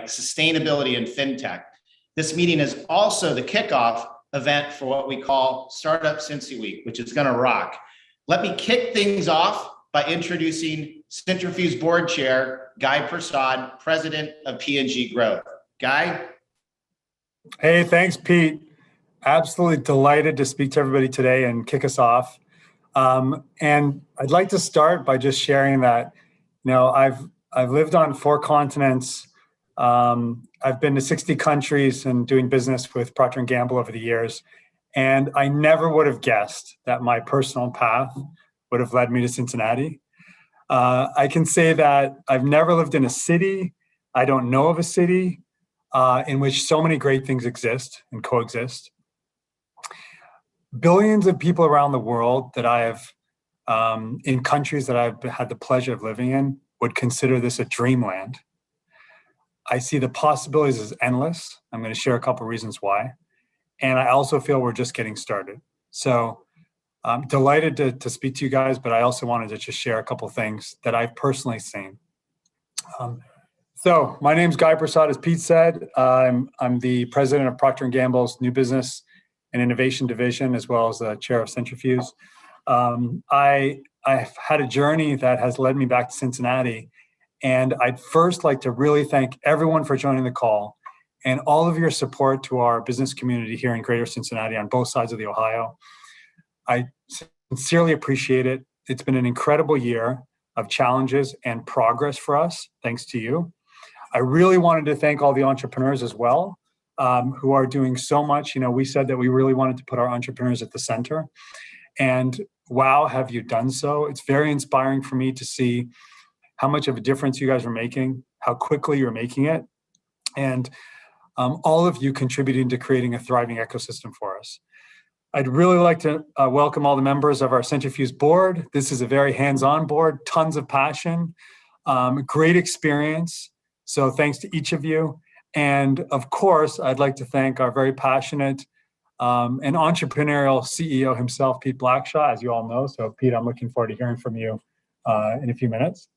Sustainability and Fintech. This meeting is also the kickoff event for what we call Startup Cincy Week, which is going to rock. Let me kick things off by introducing Centrifuse Board Chair, Guy Prasad, President of P&G Growth. Guy? Hey, thanks, Pete. Absolutely delighted to speak to everybody today and kick us off. And I'd like to start by just sharing that, I've lived on 4 continents. I've been to 60 countries and doing business with Procter & Gamble over the years. And I never would have guessed that my personal path would have led me to Cincinnati. I can say that I've never lived in a city. I don't know of a city in which so many great things exist and coexist. Billions of people around the world that I have, in countries that I've had the pleasure of living in, would consider this a dreamland. I see the possibilities as endless. I'm going to share a couple reasons why. And I also feel we're just getting started. So I'm delighted to speak to you guys, but I also wanted to just share a couple things that I've personally seen. So my name's Guy Prasad, as Pete said. I'm the president of Procter & Gamble's New Business and Innovation Division, as well as the chair of Centrifuse. I've had a journey that has led me back to Cincinnati. And I'd first like to really thank everyone for joining the call and all of your support to our business community here in Greater Cincinnati on both sides of the Ohio. I sincerely appreciate it. It's been an incredible year of challenges and progress for us, thanks to you. I really wanted to thank all the entrepreneurs as well, who are doing so much. We said that we really wanted to put our entrepreneurs at the center. And wow, have you done so? It's very inspiring for me to see how much of a difference you guys are making, how quickly you're making it, and all of you contributing to creating a thriving ecosystem for us. I'd really like to welcome all the members of our Centrifuse board. This is a very hands-on board, tons of passion, great experience. So thanks to each of you. And of course, I'd like to thank our very passionate and entrepreneurial CEO himself, Pete Blackshaw, as you all know. So Pete, I'm looking forward to hearing from you in a few minutes.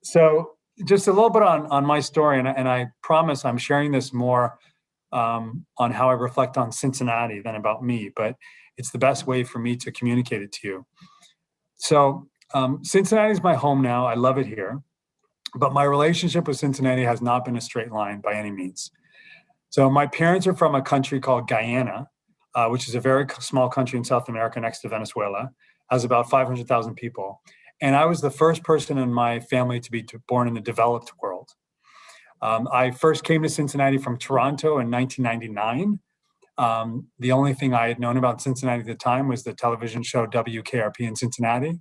So just a little bit on my story, and I promise I'm sharing this more on how I reflect on Cincinnati than about me, but it's the best way for me to communicate it to you. So Cincinnati is my home now. I love it here, but my relationship with Cincinnati has not been a straight line by any means. So my parents are from a country called Guyana, which is a very small country in South America next to Venezuela, has about 500,000 people. And I was the first person in my family to be born in the developed world. I first came to Cincinnati from Toronto in 1999. The only thing I had known about Cincinnati at the time was the television show WKRP in Cincinnati.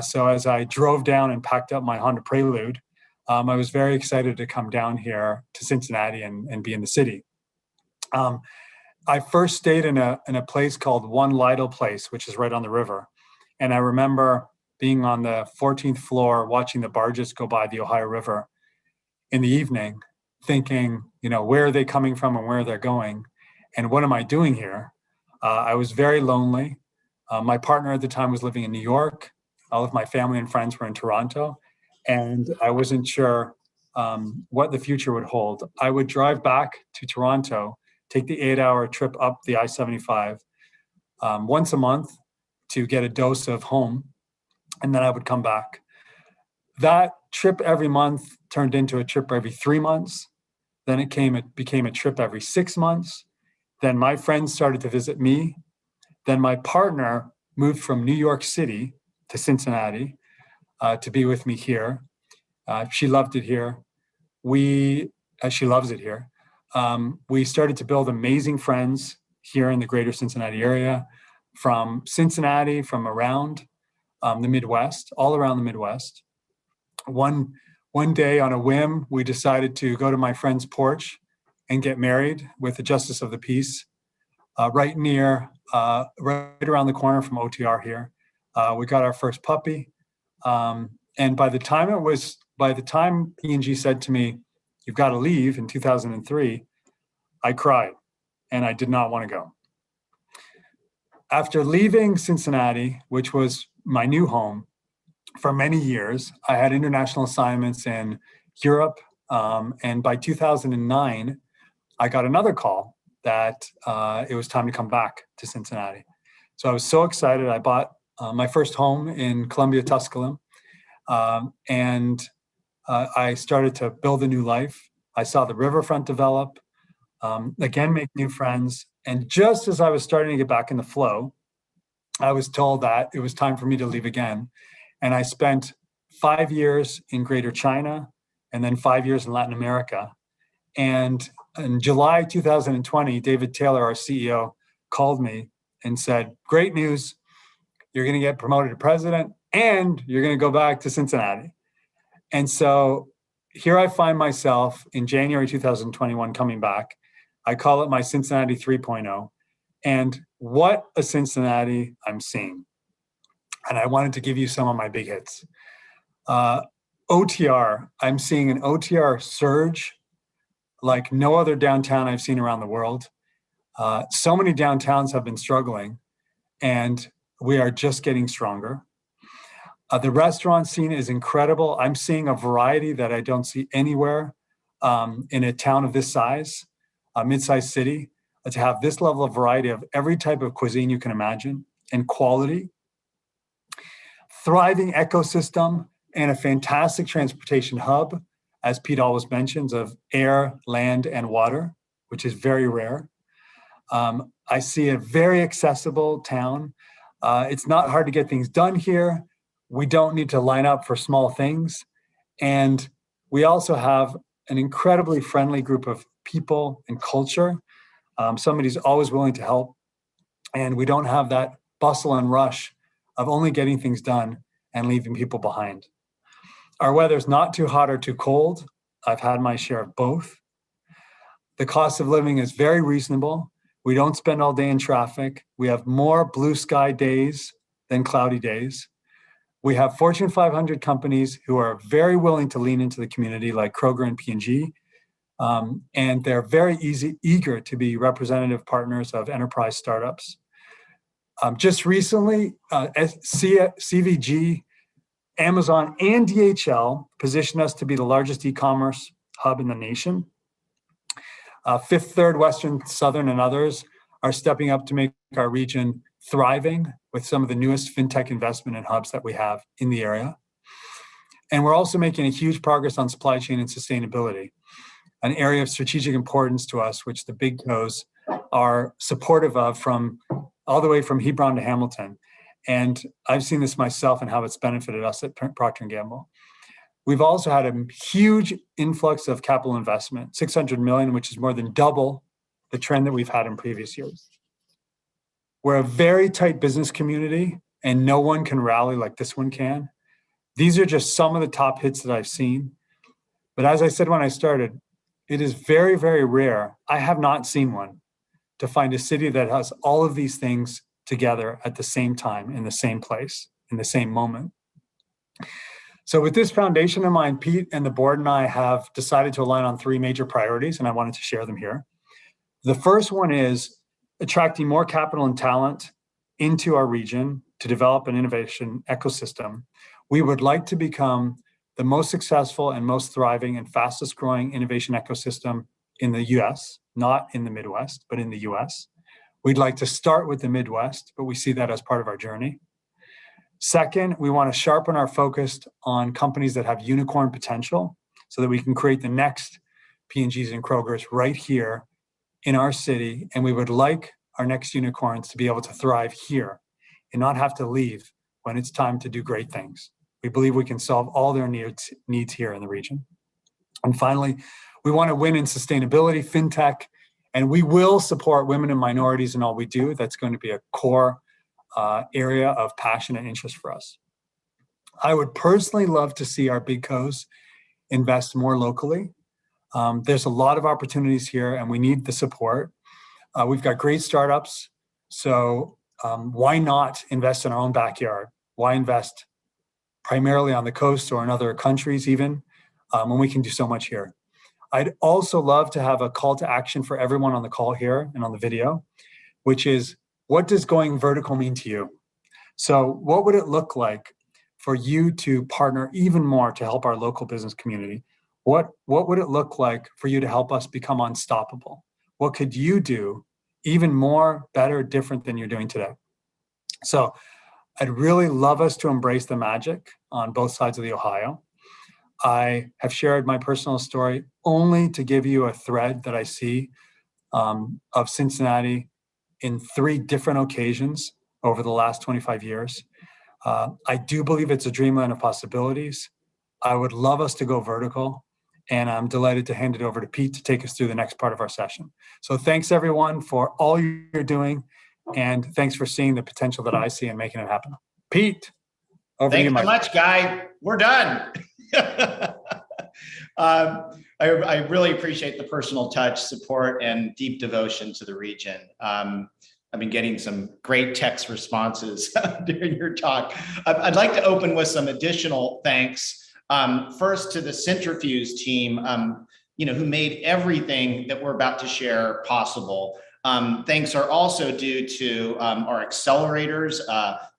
So as I drove down and packed up my Honda Prelude, I was very excited to come down here to Cincinnati and be in the city. I first stayed in a place called One Lytle Place, which is right on the river. And I remember being on the 14th floor, watching the barges go by the Ohio River in the evening, thinking, where are they coming from and where they're going? And what am I doing here? I was very lonely. My partner at the time was living in New York. All of my family and friends were in Toronto. And I wasn't sure what the future would hold. I would drive back to Toronto, take the 8-hour trip up the I-75 once a month to get a dose of home. And then I would come back. That trip every month turned into a trip every 3 months. Then it became a trip every 6 months. Then my friends started to visit me. Then my partner moved from New York City to Cincinnati to be with me here. She loved it here. She loves it here. We started to build amazing friends here in the Greater Cincinnati area, from Cincinnati, from around the Midwest, all around the Midwest. One day on a whim, we decided to go to my friend's porch and get married with the Justice of the Peace, right around the corner from OTR here. We got our first puppy. And by the time P&G said to me, "You've got to leave," in 2003, I cried and I did not want to go. After leaving Cincinnati, which was my new home, for many years, I had international assignments in Europe, And by 2009, I got another call that it was time to come back to Cincinnati. So I was so excited. I bought my first home in Columbia, Tusculum, and I started to build a new life. I saw the riverfront develop, again, make new friends. And just as I was starting to get back in the flow, I was told that it was time for me to leave again. And I spent 5 years in Greater China and then 5 years in Latin America. And in July 2020, David Taylor, our CEO, called me and said, "Great news, you're going to get promoted to president and you're going to go back to Cincinnati." And so here I find myself in January 2021 coming back. I call it my Cincinnati 3.0. And what a Cincinnati I'm seeing. And I wanted to give you some of my big hits. OTR, I'm seeing an OTR surge like no other downtown I've seen around the world. So many downtowns have been struggling, and we are just getting stronger. The restaurant scene is incredible. I'm seeing a variety that I don't see anywhere in a town of this size, a mid-sized city, to have this level of variety of every type of cuisine you can imagine and quality. Thriving ecosystem and a fantastic transportation hub, as Pete always mentions, of air, land, and water, which is very rare. I see a very accessible town. It's not hard to get things done here. We don't need to line up for small things. And we also have an incredibly friendly group of people and culture. Somebody's always willing to help. And we don't have that bustle and rush of only getting things done and leaving people behind. Our weather's not too hot or too cold. I've had my share of both. The cost of living is very reasonable. We don't spend all day in traffic. We have more blue sky days than cloudy days. We have Fortune 500 companies who are very willing to lean into the community, like Kroger and P&G, and they're very eager to be representative partners of enterprise startups. Just recently, CVG, Amazon, and DHL positioned us to be the largest e-commerce hub in the nation. Fifth Third, Western, Southern, and others are stepping up to make our region thriving with some of the newest fintech investment and hubs that we have in the area. And we're also making a huge progress on supply chain and sustainability, an area of strategic importance to us, which the big co's are supportive of from all the way from Hebron to Hamilton. And I've seen this myself and how it's benefited us at Procter & Gamble. We've also had a huge influx of capital investment, 600 million, which is more than double the trend that we've had in previous years. We're a very tight business community and no one can rally like this one can. These are just some of the top hits that I've seen. But as I said when I started, it is very, very rare. I have not seen one to find a city that has all of these things together at the same time, in the same place, in the same moment. So with this foundation in mind, Pete and the board and I have decided to align on 3 major priorities, and I wanted to share them here. The first one is attracting more capital and talent into our region to develop an innovation ecosystem. We would like to become the most successful and most thriving and fastest growing innovation ecosystem in the US, not in the Midwest, but in the US. We'd like to start with the Midwest, but we see that as part of our journey. Second, we want to sharpen our focus on companies that have unicorn potential so that we can create the next P&Gs and Krogers right here in our city. And we would like our next unicorns to be able to thrive here and not have to leave when it's time to do great things. We believe we can solve all their needs here in the region. And finally, we want to win in sustainability, fintech, and we will support women and minorities in all we do. That's going to be a core area of passion and interest for us. I would personally love to see our big co's invest more locally. There's a lot of opportunities here and we need the support. We've got great startups. So why not invest in our own backyard? Why invest primarily on the coast or in other countries even, when we can do so much here? I'd also love to have a call to action for everyone on the call here and on the video, which is, what does going vertical mean to you? So what would it look like for you to partner even more to help our local business community? What would it look like for you to help us become unstoppable? What could you do even more, better, different than you're doing today? So I'd really love us to embrace the magic on both sides of the Ohio. I have shared my personal story only to give you a thread that I see of Cincinnati in 3 different occasions over the last 25 years. I do believe it's a dreamland of possibilities. I would love us to go vertical, and I'm delighted to hand it over to Pete to take us through the next part of our session. So thanks everyone for all you're doing, and thanks for seeing the potential that I see and making it happen. Pete, over to you, Thanks so much, Guy. We're done. I really appreciate the personal touch, support, and deep devotion to the region. I've been getting some great text responses during your talk. I'd like to open with some additional thanks. First to the Centrifuse team, who made everything that we're about to share possible. Thanks are also due to our accelerators,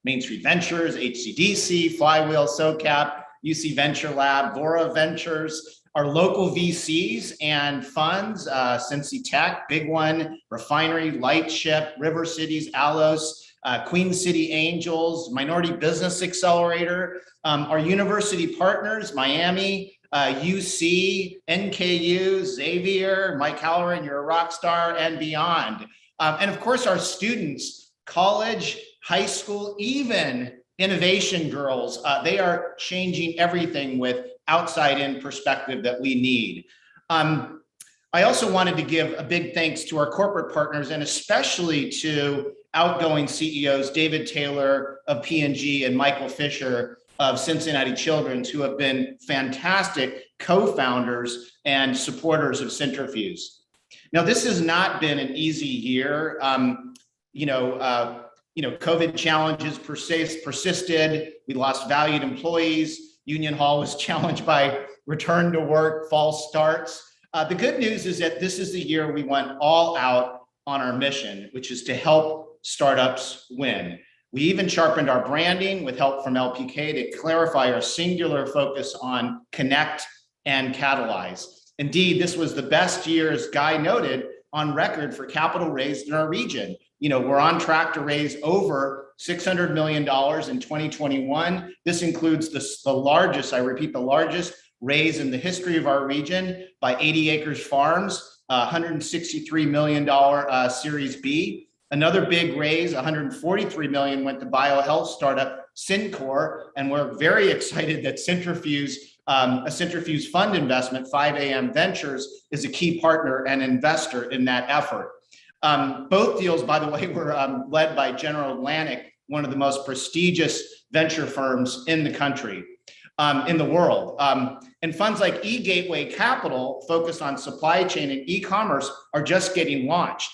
Main Street Ventures, HCDC, Flywheel, SoCap, UC Venture Lab, Vora Ventures, our local VCs and funds, Cincy Tech, Big One, Refinery, Lightship, River Cities, Alos, Queen City Angels, Minority Business Accelerator, our university partners, Miami, UC, NKU, Xavier, Mike Halloran, you're a rock star, and beyond. And of course, our students, college, high school, even innovation girls, they are changing everything with outside-in perspective that we need. I also wanted to give a big thanks to our corporate partners, and especially to outgoing CEOs, David Taylor of P&G and Michael Fisher of Cincinnati Children's, who have been fantastic co-founders and supporters of Centrifuse. Now, this has not been an easy year. COVID challenges persisted. We lost valued employees. Union Hall was challenged by return to work, false starts. The good news is that this is the year we went all out on our mission, which is to help startups win. We even sharpened our branding with help from LPK to clarify our singular focus on connect and catalyze. Indeed, this was the best year, as Guy noted, on record for capital raised in our region. We're on track to raise over $600 million in 2021. This includes the largest, I repeat, the largest raise in the history of our region by 80 Acres Farms, $163 million Series B. Another big raise, $143 million, went to biohealth startup Syncor, and we're very excited that Centrifuse, a Centrifuse fund investment, 5AM Ventures, is a key partner and investor in that effort. Both deals, by the way, were led by General Atlantic, one of the most prestigious venture firms in the country, in the world. And funds like eGateway Capital, focused on supply chain and e-commerce, are just getting launched.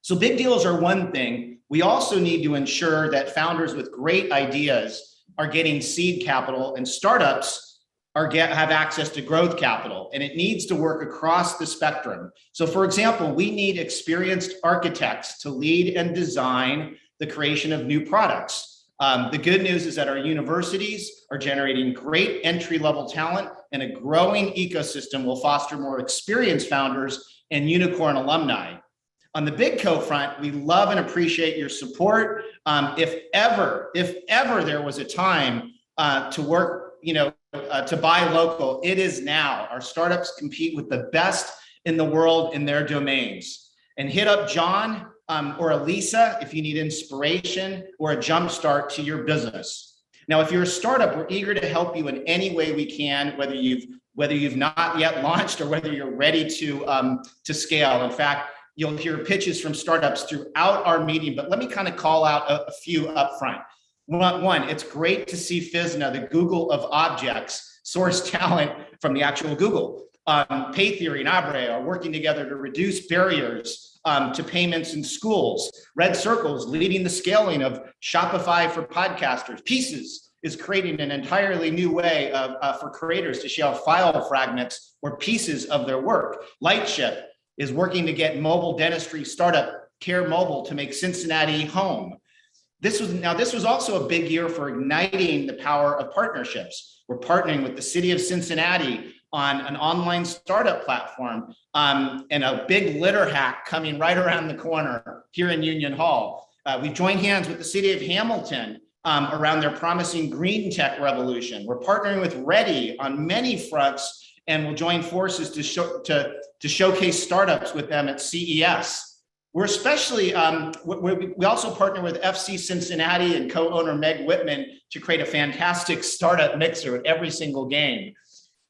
So big deals are one thing. We also need to ensure that founders with great ideas are getting seed capital, and startups have access to growth capital, and it needs to work across the spectrum. So for example, we need experienced architects to lead and design the creation of new products. The good news is that our universities are generating great entry-level talent, and a growing ecosystem will foster more experienced founders and unicorn alumni. On the Big Co front, we love and appreciate your support. If ever there was a time to work, to buy local, it is now. Our startups compete with the best in the world in their domains. And hit up John or Elisa if you need inspiration or a jump start to your business. Now, if you're a startup, we're eager to help you in any way we can, whether you've not yet launched or whether you're ready to scale. In fact, you'll hear pitches from startups throughout our meeting, but let me kind of call out a few up front. One, it's great to see FISNA, the Google of objects, source talent from the actual Google. Pay Theory and Abre are working together to reduce barriers to payments in schools. Red Circles leading the scaling of Shopify for podcasters. Pieces is creating an entirely new way for creators to share file fragments or pieces of their work. Lightship is working to get mobile dentistry startup Care Mobile to make Cincinnati home. This was also a big year for igniting the power of partnerships. We're partnering with the city of Cincinnati on an online startup platform, and a big litter hack coming right around the corner here in Union Hall. We've joined hands with the city of Hamilton around their promising green tech revolution. We're partnering with Ready on many fronts, and we'll join forces to showcase startups with them at CES. We're especially, we also partner with FC Cincinnati and co-owner Meg Whitman to create a fantastic startup mixer at every single game.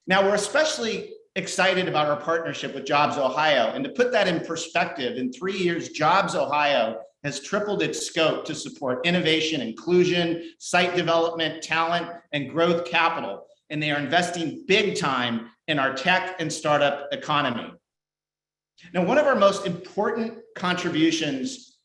Now, we're especially excited about our partnership with Jobs Ohio. And to put that in perspective, in 3 years, Jobs Ohio has tripled its scope to support innovation, inclusion, site development, talent, and growth capital. And they are investing big time in our tech and startup economy. Now, one of our most important contributions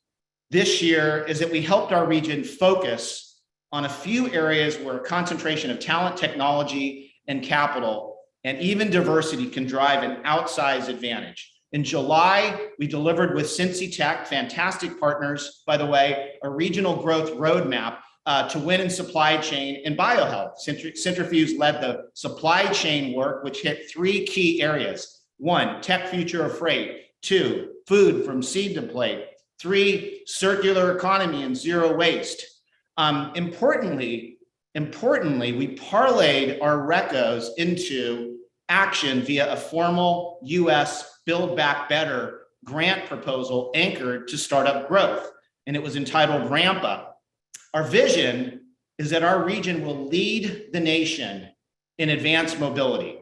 this year is that we helped our region focus on a few areas where a concentration of talent, technology, and capital, and even diversity can drive an outsized advantage. In July, we delivered with Cincy Tech, fantastic partners, by the way, a regional growth roadmap to win in supply chain and biohealth. Centrifuse led the supply chain work, which hit 3 key areas. 1, tech future of freight. 2, food from seed to plate. 3, circular economy and zero waste. Importantly, we parlayed our recos into action via a formal US Build Back Better grant proposal anchored to startup growth, and it was entitled Ramp Up. Our vision is that our region will lead the nation in advanced mobility.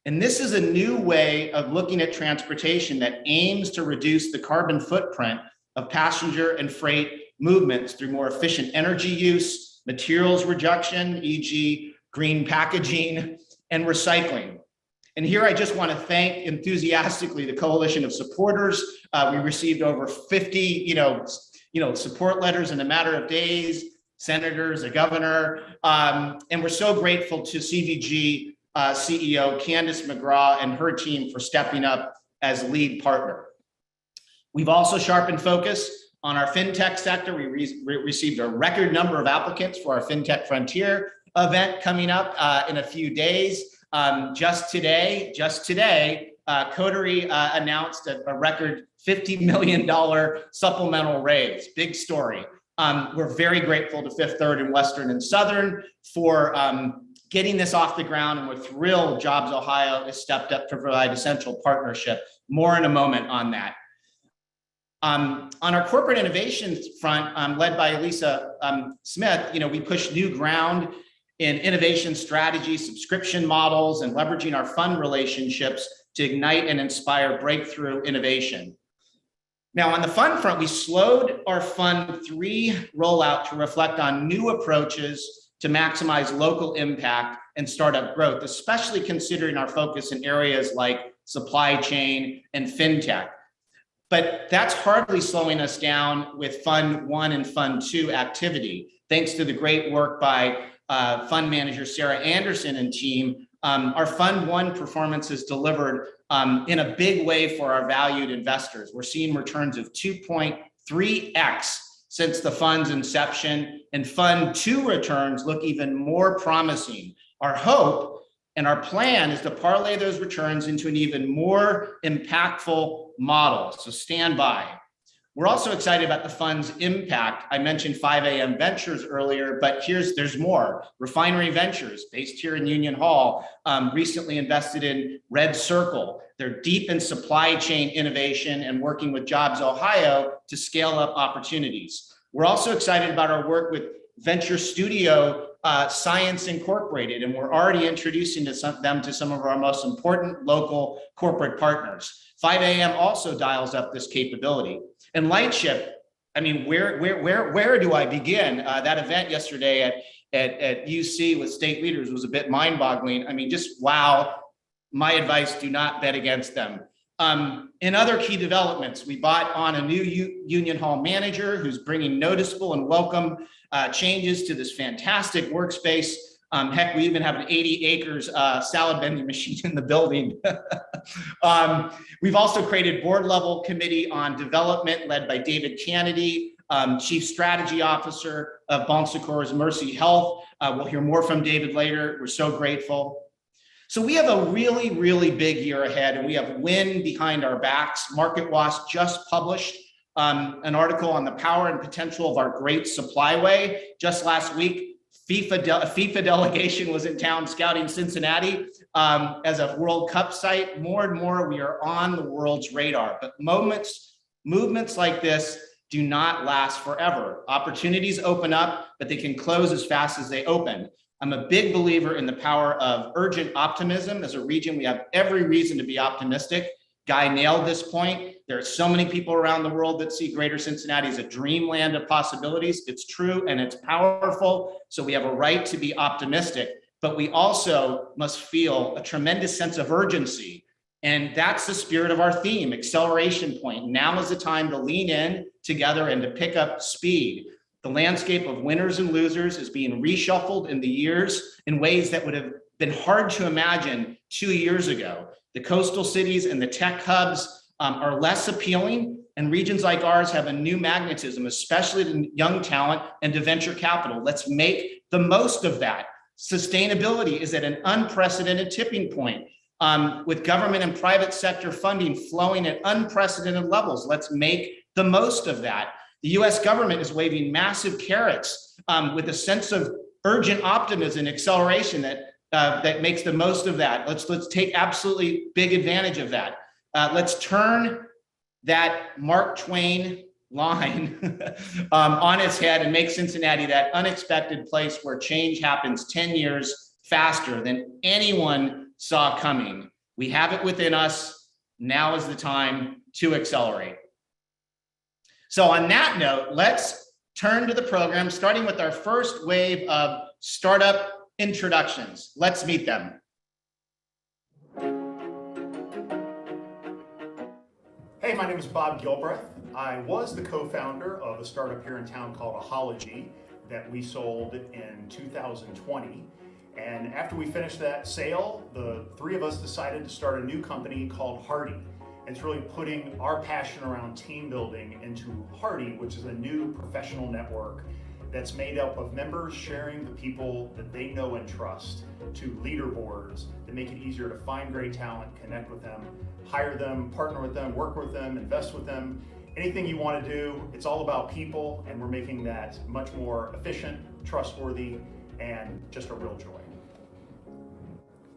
And this is a new way of looking at transportation that aims to reduce the carbon footprint of passenger and freight movements through more efficient energy use, materials reduction, e.g. green packaging, and recycling. And here I just want to thank enthusiastically the coalition of supporters. We received over 50 support letters in a matter of days, senators, a governor, and we're so grateful to CVG CEO Candace McGraw and her team for stepping up as lead partner. We've also sharpened focus on our Fintech sector. We received a record number of applicants for our Fintech Frontier event coming up in a few days. Just today, Coterie announced a record $50 million supplemental raise. Big story. We're very grateful to Fifth Third and Western and Southern for getting this off the ground, and we're thrilled Jobs Ohio has stepped up to provide essential partnership. More in a moment on that. On our corporate innovation front, led by Elisa Smith, we push new ground in innovation strategy, subscription models, and leveraging our fund relationships to ignite and inspire breakthrough innovation. Now, on the fund front, we slowed our Fund 3 rollout to reflect on new approaches to maximize local impact and startup growth, especially considering our focus in areas like supply chain and fintech. But that's hardly slowing us down with Fund 1 and Fund 2 activity. Thanks to the great work by fund manager Sarah Anderson and team, our Fund 1 performance has delivered in a big way for our valued investors. We're seeing returns of 2.3x since the fund's inception, and Fund 2 returns look even more promising. Our hope and our plan is to parlay those returns into an even more impactful model, so stand by. We're also excited about the fund's impact. I mentioned 5 a.m. Ventures earlier, but there's more. Refinery Ventures, based here in Union Hall, recently invested in Red Circle. They're deep in supply chain innovation and working with Jobs Ohio to scale up opportunities. We're also excited about our work with Venture Studio Science Incorporated, and we're already introducing them to some of our most important local corporate partners. 5 a.m. also dials up this capability. And Lightship, I mean, where do I begin? That event yesterday at UC with state leaders was a bit mind-boggling. I mean, just wow. My advice, do not bet against them. In other key developments, we brought on a new Union Hall manager who's bringing noticeable and welcome changes to this fantastic workspace. Heck, we even have an 80 acres salad vending machine in the building. We've also created board level committee on development led by David Kennedy, Chief Strategy Officer of Bon Secours Mercy Health. We'll hear more from David later. We're so grateful. So we have a really, really big year ahead, and we have wind behind our backs. MarketWatch just published an article on the power and potential of our great supply way. Just last week, FIFA delegation was in town scouting Cincinnati as a World Cup site. More and more, we are on the world's radar. But movements like this do not last forever. Opportunities open up, but they can close as fast as they open. I'm a big believer in the power of urgent optimism. As a region, we have every reason to be optimistic. Guy nailed this point. There are so many people around the world that see Greater Cincinnati as a dreamland of possibilities. It's true and it's powerful. So we have a right to be optimistic, but we also must feel a tremendous sense of urgency. And that's the spirit of our theme, acceleration point. Now is the time to lean in together and to pick up speed. The landscape of winners and losers is being reshuffled in the years in ways that would have been hard to imagine 2 years ago. The coastal cities and the tech hubs are less appealing, and regions like ours have a new magnetism, especially to young talent and to venture capital. Let's make the most of that. Sustainability is at an unprecedented tipping point with government and private sector funding flowing at unprecedented levels. Let's make the most of that. The US government is waving massive carrots with a sense of urgent optimism and acceleration that makes the most of that. Let's take absolutely big advantage of that. Let's turn that Mark Twain line on its head and make Cincinnati that unexpected place where change happens 10 years faster than anyone saw coming. We have it within us. Now is the time to accelerate. So on that note, let's turn to the program, starting with our first wave of startup introductions. Let's meet them. Hey, my name is Bob Gilbreth. I was the co-founder of a startup here in town called Ahology that we sold in 2020. And after we finished that sale, the three of us decided to start a new company called Hardy. It's really putting our passion around team building into Hardy, which is a new professional network that's made up of members sharing the people that they know and trust, to leaderboards that make it easier to find great talent, connect with them, hire them, partner with them, work with them, invest with them. Anything you want to do, it's all about people, and we're making that much more efficient, trustworthy, and just a real joy.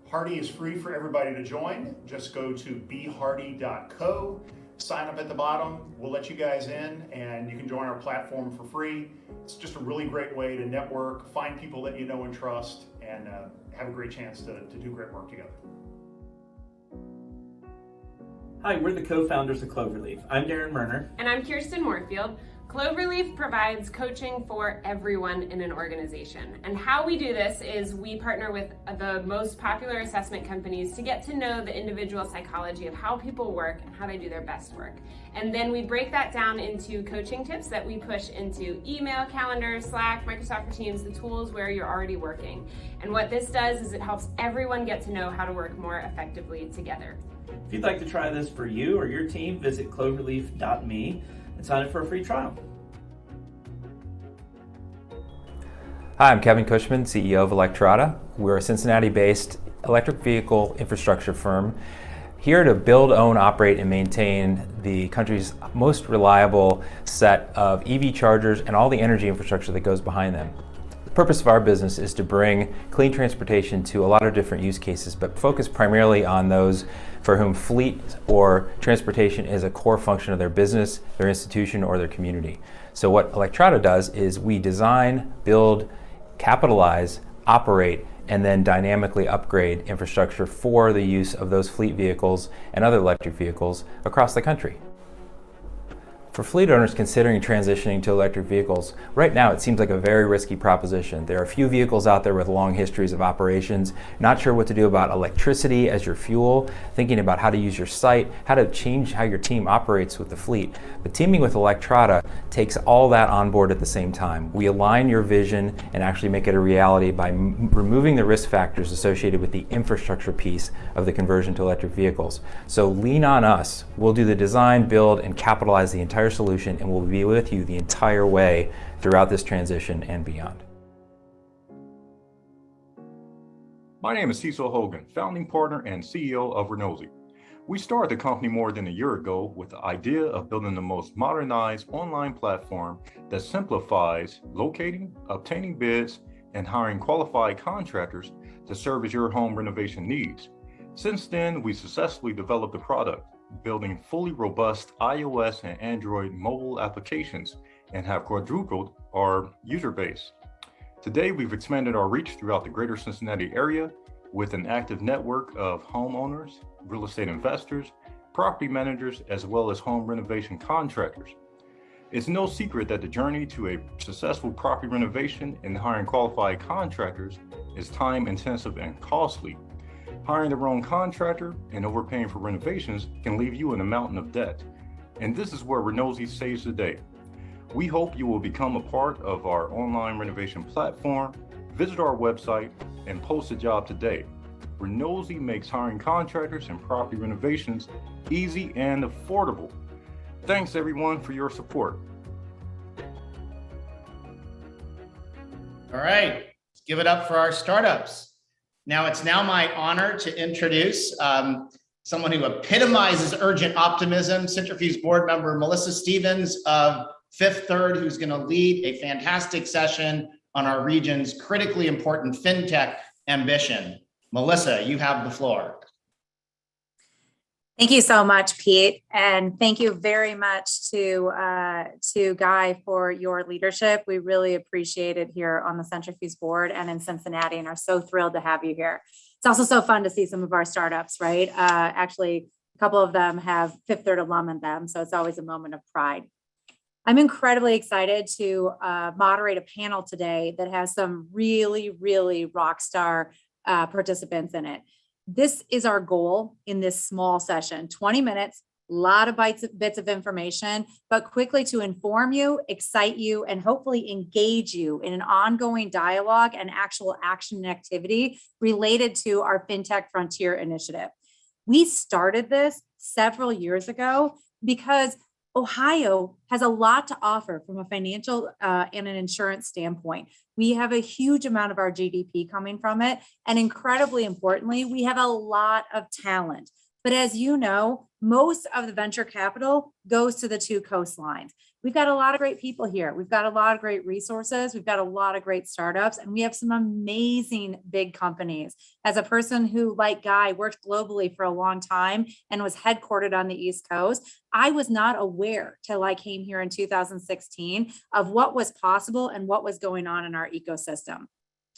Hardy is free for everybody to join. Just go to behardy.co, sign up at the bottom. We'll let you guys in and you can join our platform for free. It's just a really great way to network, find people that you know and trust, and have a great chance to do great work together. Hi, we're the co-founders of Cloverleaf. I'm Darren Murner. And I'm Kirsten Moorfield. Cloverleaf provides coaching for everyone in an organization. And how we do this is we partner with the most popular assessment companies to get to know the individual psychology of how people work and how they do their best work. And then we break that down into coaching tips that we push into email, calendar, Slack, Microsoft Teams, the tools where you're already working. And what this does is it helps everyone get to know how to work more effectively together. If you'd like to try this for you or your team, visit cloverleaf.me and sign up for a free trial. Hi, I'm Kevin Cushman, CEO of Electrata. We're a Cincinnati-based electric vehicle infrastructure firm here to build, own, operate, and maintain the country's most reliable set of EV chargers and all the energy infrastructure that goes behind them. The purpose of our business is to bring clean transportation to a lot of different use cases, but focus primarily on those for whom fleet or transportation is a core function of their business, their institution, or their community. So what Electrata does is we design, build, capitalize, operate, and then dynamically upgrade infrastructure for the use of those fleet vehicles and other electric vehicles across the country. For fleet owners considering transitioning to electric vehicles, right now it seems like a very risky proposition. There are a few vehicles out there with long histories of operations, not sure what to do about electricity as your fuel, thinking about how to use your site, how to change how your team operates with the fleet. But teaming with Electrata takes all that on board at the same time. We align your vision and actually make it a reality by removing the risk factors associated with the infrastructure piece of the conversion to electric vehicles. So lean on us. We'll do the design, build, and capitalize the entire solution, and we'll be with you the entire way throughout this transition and beyond. My name is Cecil Hogan, founding partner and CEO of Renozy. We started the company more than a year ago with the idea of building the most modernized online platform that simplifies locating, obtaining bids, and hiring qualified contractors to service your home renovation needs. Since then, we successfully developed the product, building fully robust iOS and Android mobile applications, and have quadrupled our user base. Today, we've expanded our reach throughout the Greater Cincinnati area with an active network of homeowners, real estate investors, property managers, as well as home renovation contractors. It's no secret that the journey to a successful property renovation and hiring qualified contractors is time intensive and costly. Hiring the wrong contractor and overpaying for renovations can leave you in a mountain of debt. And this is where Renozy saves the day. We hope you will become a part of our online renovation platform, visit our website, and post a job today. Renozy makes hiring contractors and property renovations easy and affordable. Thanks everyone for your support. All right, let's give it up for our startups. Now it's my honor to introduce someone who epitomizes urgent optimism, Centrifuse board member Melissa Stevens of Fifth Third, who's going to lead a fantastic session on our region's critically important fintech ambition. Melissa, you have the floor. Thank you so much, Pete. And thank you very much to Guy for your leadership. We really appreciate it here on the Centrifuse board and in Cincinnati, and are so thrilled to have you here. It's also so fun to see some of our startups, right? Actually, a couple of them have Fifth Third alum in them, so it's always a moment of pride. I'm incredibly excited to moderate a panel today that has some really, really rock star participants in it. This is our goal in this small session, 20 minutes, a lot of bits of information, but quickly to inform you, excite you, and hopefully engage you in an ongoing dialogue and actual action and activity related to our FinTech Frontier initiative. We started this several years ago because Ohio has a lot to offer from a financial and an insurance standpoint. We have a huge amount of our GDP coming from it. And incredibly importantly, we have a lot of talent. But as you know, most of the venture capital goes to the two coastlines. We've got a lot of great people here. We've got a lot of great resources. We've got a lot of great startups, and we have some amazing big companies. As a person who, like Guy, worked globally for a long time and was headquartered on the East Coast, I was not aware till I came here in 2016 of what was possible and what was going on in our ecosystem.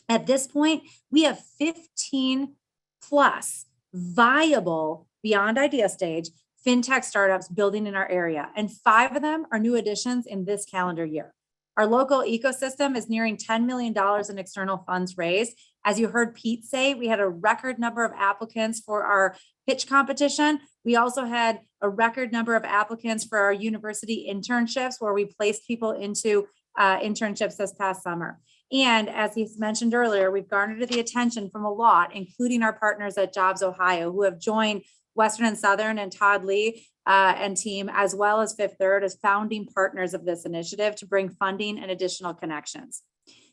At this point, we have 15 plus viable, beyond idea stage, fintech startups building in our area, and 5 of them are new additions in this calendar year. Our local ecosystem is nearing $10 million in external funds raised. As you heard Pete say, we had a record number of applicants for our pitch competition. We also had a record number of applicants for our university internships, where we placed people into internships this past summer. And as he's mentioned earlier, we've garnered the attention from a lot, including our partners at Jobs Ohio, who have joined Western and Southern and Todd Lee and team, as well as Fifth Third, as founding partners of this initiative to bring funding and additional connections.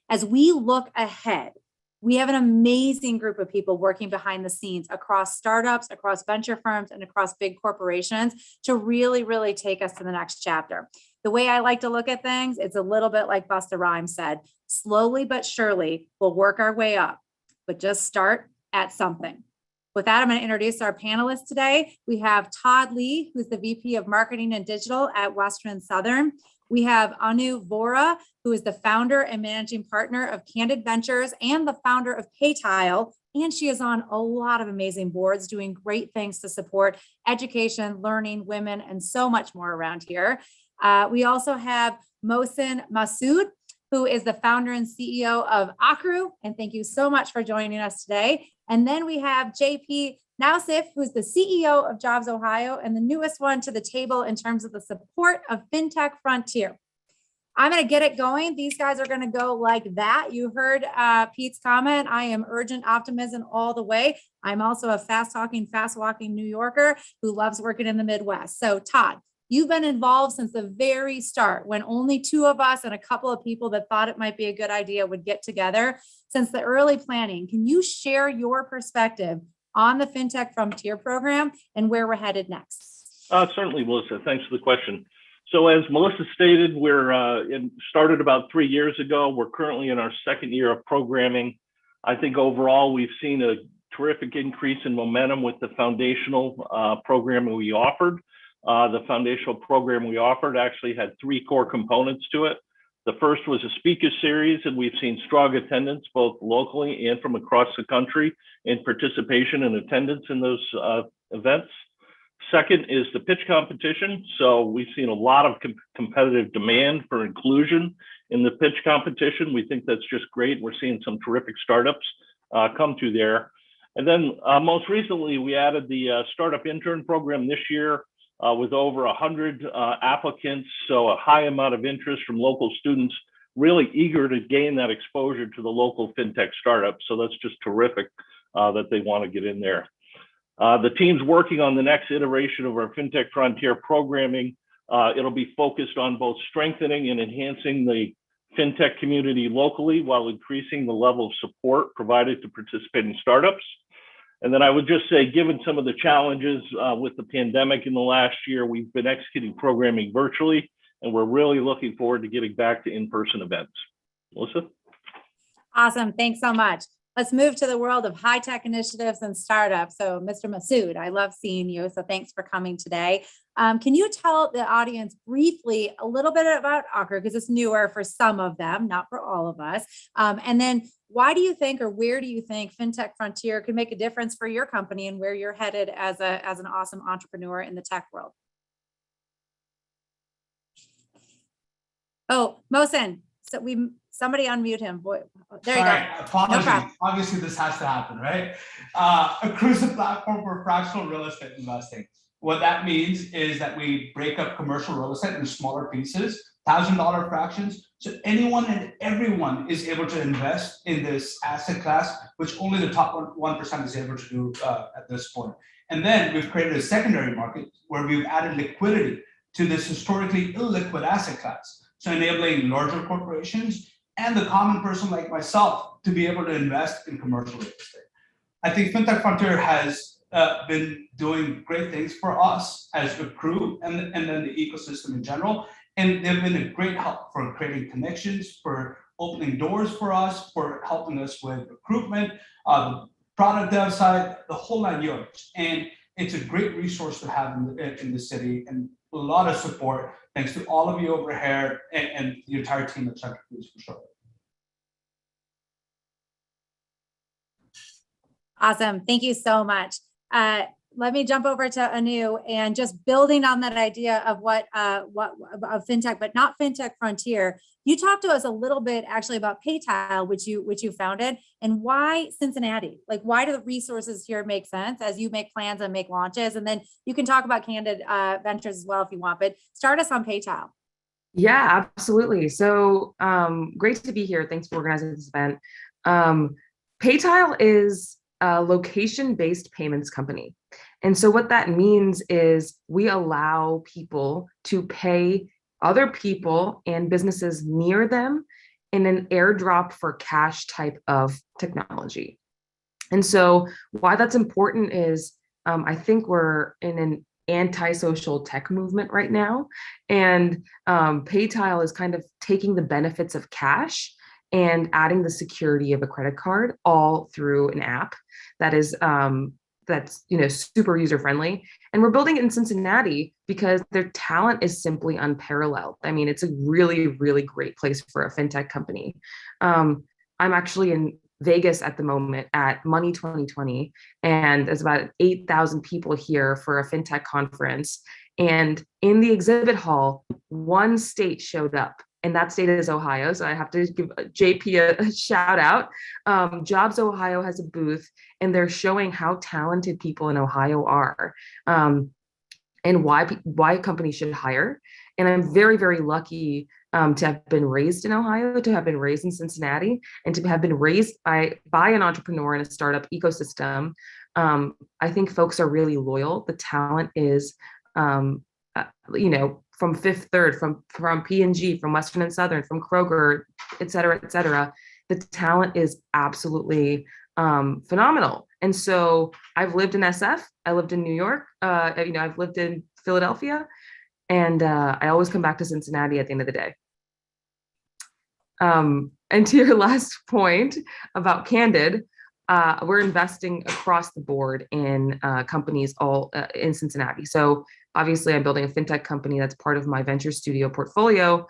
As we look ahead, we have an amazing group of people working behind the scenes across startups, across venture firms, and across big corporations to really, really take us to the next chapter. The way I like to look at things, it's a little bit like Busta Rhymes said, slowly but surely we'll work our way up, but just start at something. With that, I'm going to introduce our panelists today. We have Todd Lee, who's the VP of Marketing and Digital at Western and Southern. We have Anu Vora, who is the founder and managing partner of Candid Ventures and the founder of PayTile. And she is on a lot of amazing boards doing great things to support education, learning, women, and so much more around here. We also have Mohsin Masood, who is the founder and CEO of Akru. And thank you so much for joining us today. And then we have JP Nausif, who's the CEO of Jobs Ohio and the newest one to the table in terms of the support of FinTech Frontier. I'm going to get it going. These guys are going to go like that. You heard Pete's comment. I am urgent optimism all the way. I'm also a fast talking, fast walking New Yorker who loves working in the Midwest. So Todd, You've been involved since the very start, when only two of us and a couple of people that thought it might be a good idea would get together since the early planning. Can you share your perspective on the FinTech Frontier program and where we're headed next? Certainly, Melissa. Thanks for the question. So as Melissa stated, started about 3 years ago. We're currently in our second year of programming. I think overall, we've seen a terrific increase in momentum with the foundational programming we offered. The foundational program we offered actually had 3 core components to it. The first was a speaker series, and we've seen strong attendance both locally and from across the country in participation and attendance in those events. Second is the pitch competition. So we've seen a lot of competitive demand for inclusion in the pitch competition. We think that's just great. We're seeing some terrific startups come to there. And then most recently, we added the startup intern program this year with over 100 applicants. So a high amount of interest from local students, really eager to gain that exposure to the local FinTech startups. So that's just terrific that they want to get in there. The team's working on the next iteration of our FinTech Frontier programming. It'll be focused on both strengthening and enhancing the FinTech community locally while increasing the level of support provided to participating startups. And then I would just say, given some of the challenges with the pandemic in the last year, we've been executing programming virtually, and we're really looking forward to getting back to in-person events. Melissa? Awesome. Thanks so much. Let's move to the world of high-tech initiatives and startups. So Mr. Masood, I love seeing you. So thanks for coming today. Can you tell the audience briefly a little bit about Ocker, because it's newer for some of them, not for all of us. And then why do you think, or where do you think FinTech Frontier could make a difference for your company and where you're headed as an awesome entrepreneur in the tech world? Oh, Mohsen, so somebody unmute him. Boy, there you go. Apologies. No problem. Obviously, this has to happen, right? Accrue is a platform for fractional real estate investing. What that means is that we break up commercial real estate into smaller pieces, $1,000 fractions. So anyone and everyone is able to invest in this asset class, which only the top 1% is able to do at this point. And then we've created a secondary market where we've added liquidity to this historically illiquid asset class. So enabling larger corporations and the common person like myself to be able to invest in commercial real estate. I think FinTech Frontier has been doing great things for us as a crew and then the ecosystem in general. And they've been a great help for creating connections, for opening doors for us, for helping us with recruitment, the product dev side, the whole 9 yards. And it's a great resource to have in the city, and a lot of support. Thanks to all of you over here and the entire team at Centrifuse for sure. Awesome. Thank you so much. Let me jump over to Anu, and just building on that idea of what of FinTech, but not FinTech Frontier. You talked to us a little bit actually about PayTile, which you founded, and why Cincinnati? Like, why do the resources here make sense as you make plans and make launches? And then you can talk about Candid Ventures as well if you want, but start us on PayTile. Yeah, absolutely. So great to be here. Thanks for organizing this event. PayTile is a location-based payments company. And so what that means is we allow people to pay other people and businesses near them in an airdrop for cash type of technology. And so why that's important is I think we're in an anti-social tech movement right now. And PayTile is kind of taking the benefits of cash and adding the security of a credit card all through an app that is that's super user friendly. And we're building it in Cincinnati because their talent is simply unparalleled. I mean, it's a really, really great place for a fintech company. I'm actually in Vegas at the moment at Money 2020, and there's about 8,000 people here for a fintech conference. And in the exhibit hall, one state showed up, and that state is Ohio. So I have to give JP a shout out. Jobs Ohio has a booth, and they're showing how talented people in Ohio are, and why companies should hire. And I'm very, very lucky to have been raised in Ohio, to have been raised in Cincinnati, and to have been raised by an entrepreneur in a startup ecosystem. I think folks are really loyal. The talent is from Fifth Third, from P&G, from Western and Southern, from Kroger, et cetera, et cetera. The talent is absolutely phenomenal. And so I've lived in SF, I lived in New York, I've lived in Philadelphia, and I always come back to Cincinnati at the end of the day. And to your last point about Candid, we're investing across the board in companies all in Cincinnati. So obviously I'm building a fintech company that's part of my venture studio portfolio.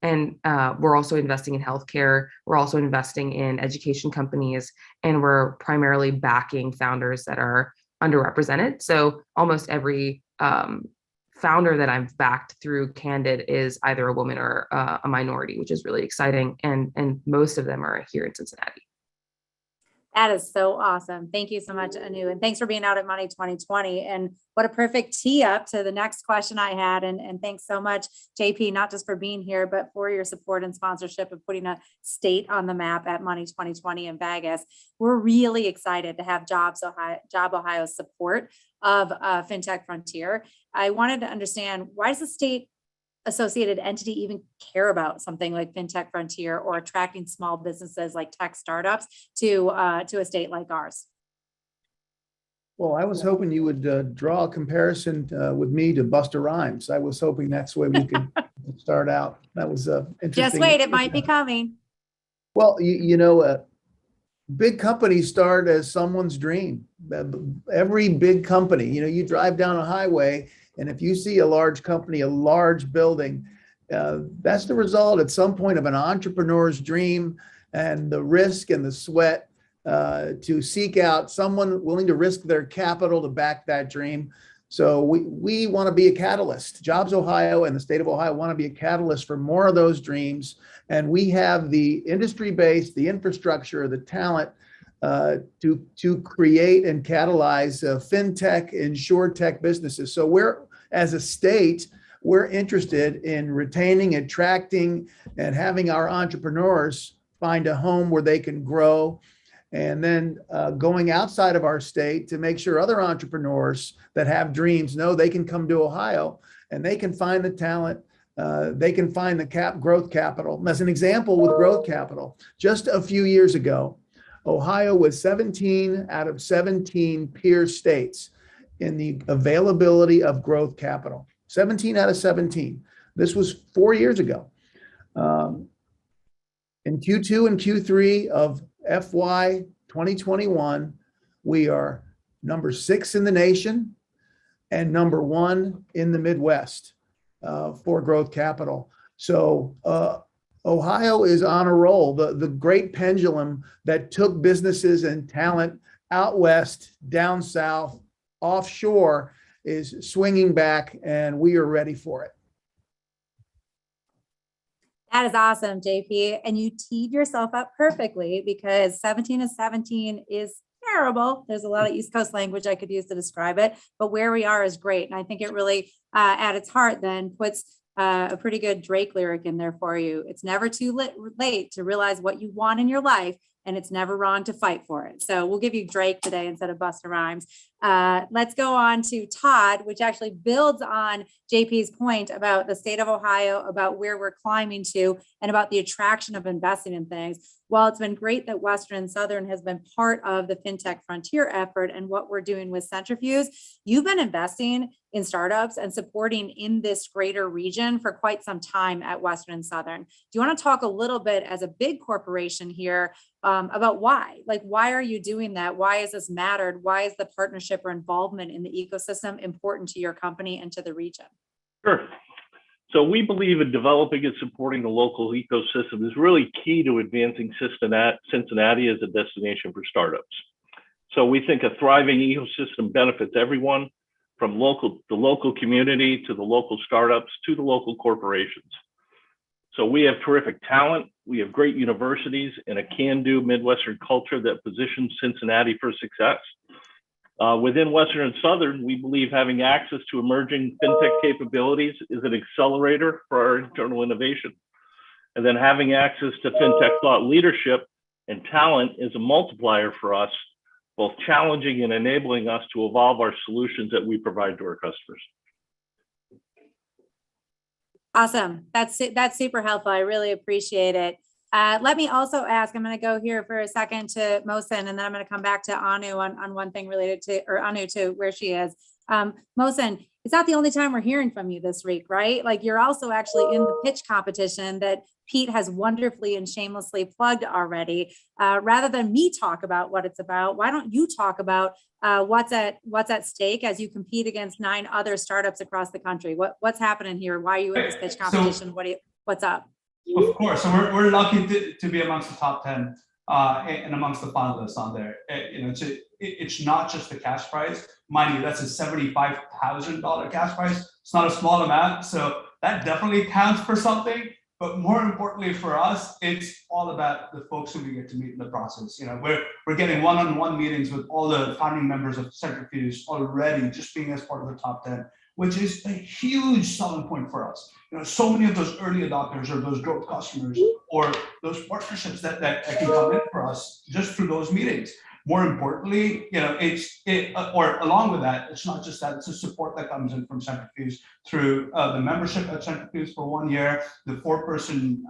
And we're also investing in healthcare. We're also investing in education companies, and we're primarily backing founders that are underrepresented. So almost every founder that I've backed through Candid is either a woman or a minority, which is really exciting. And most of them are here in Cincinnati. That is so awesome. Thank you so much, Anu. And thanks for being out at Money 2020. And what a perfect tee up to the next question I had. And thanks so much, JP, not just for being here, but for your support and sponsorship of putting a state on the map at Money 2020 in Vegas. We're really excited to have Job Ohio's support of Fintech Frontier. I wanted to understand, why does the state associated entity even care about something like Fintech Frontier or attracting small businesses like tech startups to a state like ours? Well, I was hoping you would draw a comparison with me to Busta Rhymes. I was hoping that's the way we could start out. That was interesting. Just wait, it might be coming. Well, big companies start as someone's dream. Every big company, you drive down a highway, and if you see a large company, a large building, that's the result at some point of an entrepreneur's dream and the risk and the sweat to seek out someone willing to risk their capital to back that dream. So we want to be a catalyst. Jobs Ohio and the state of Ohio want to be a catalyst for more of those dreams. And we have the industry base, the infrastructure, the talent to create and catalyze fintech and insurtech businesses. So as a state, we're interested in retaining, attracting, and having our entrepreneurs find a home where they can grow, and then going outside of our state to make sure other entrepreneurs that have dreams know they can come to Ohio and they can find the talent, they can find the growth capital. As an example, with growth capital, just a few years ago, Ohio was 17 out of 17 peer states in the availability of growth capital. 17 out of 17. This was 4 years ago. In Q2 and Q3 of FY 2021, we are number 6 in the nation and number 1 in the Midwest for growth capital. So Ohio is on a roll. The great pendulum that took businesses and talent out west, down south, offshore is swinging back, and we are ready for it. That is awesome, JP. And you teed yourself up perfectly, because 17 of 17 is terrible. There's a lot of East Coast language I could use to describe it, but where we are is great. And I think it really, at its heart, then puts a pretty good Drake lyric in there for you. It's never too late to realize what you want in your life, and it's never wrong to fight for it. So we'll give you Drake today instead of Busta Rhymes. Let's go on to Todd, which actually builds on JP's point about the state of Ohio, about where we're climbing to, and about the attraction of investing in things. While it's been great that Western and Southern has been part of the FinTech Frontier effort and what we're doing with Centrifuse, you've been investing in startups and supporting in this greater region for quite some time at Western and Southern. Do you want to talk a little bit, as a big corporation here, about why? Like, why are you doing that? Why has this mattered? Why is the partnership or involvement in the ecosystem important to your company and to the region? Sure. So we believe in developing and supporting the local ecosystem is really key to advancing Cincinnati as a destination for startups. So we think a thriving ecosystem benefits everyone, from the local community to the local startups to the local corporations. So we have terrific talent, we have great universities, and a can-do Midwestern culture that positions Cincinnati for success. Within Western and Southern, we believe having access to emerging fintech capabilities is an accelerator for our internal innovation. And then having access to fintech thought leadership and talent is a multiplier for us, both challenging and enabling us to evolve our solutions that we provide to our customers. Awesome. That's super helpful. I really appreciate it. Let me also ask, I'm going to go here for a second to Mohsen, and then I'm going to come back to Anu on one thing related to, or Anu to where she is. Mohsen, it's not the only time we're hearing from you this week, right? Like, you're also actually in the pitch competition that Pete has wonderfully and shamelessly plugged already. Rather than me talk about what it's about, why don't you talk about what's at stake as you compete against 9 other startups across the country? What's happening here? Why are you in this pitch competition? What's up? Of course. So we're lucky to be amongst the top 10 and amongst the finalists on there. It's not just the cash prize. Mind you, that's a $75,000 cash prize. It's not a small amount. So that definitely counts for something. But more importantly for us, it's all about the folks who we get to meet in the process. We're getting one-on-one meetings with all the founding members of Centrifuse already, just being as part of the top 10, which is a huge selling point for us. So many of those early adopters or those growth customers or those partnerships that can come in for us just through those meetings. More importantly, or along with that, it's not just that, it's the support that comes in from Centrifuse through the membership at Centrifuse for 1 year, the 4-person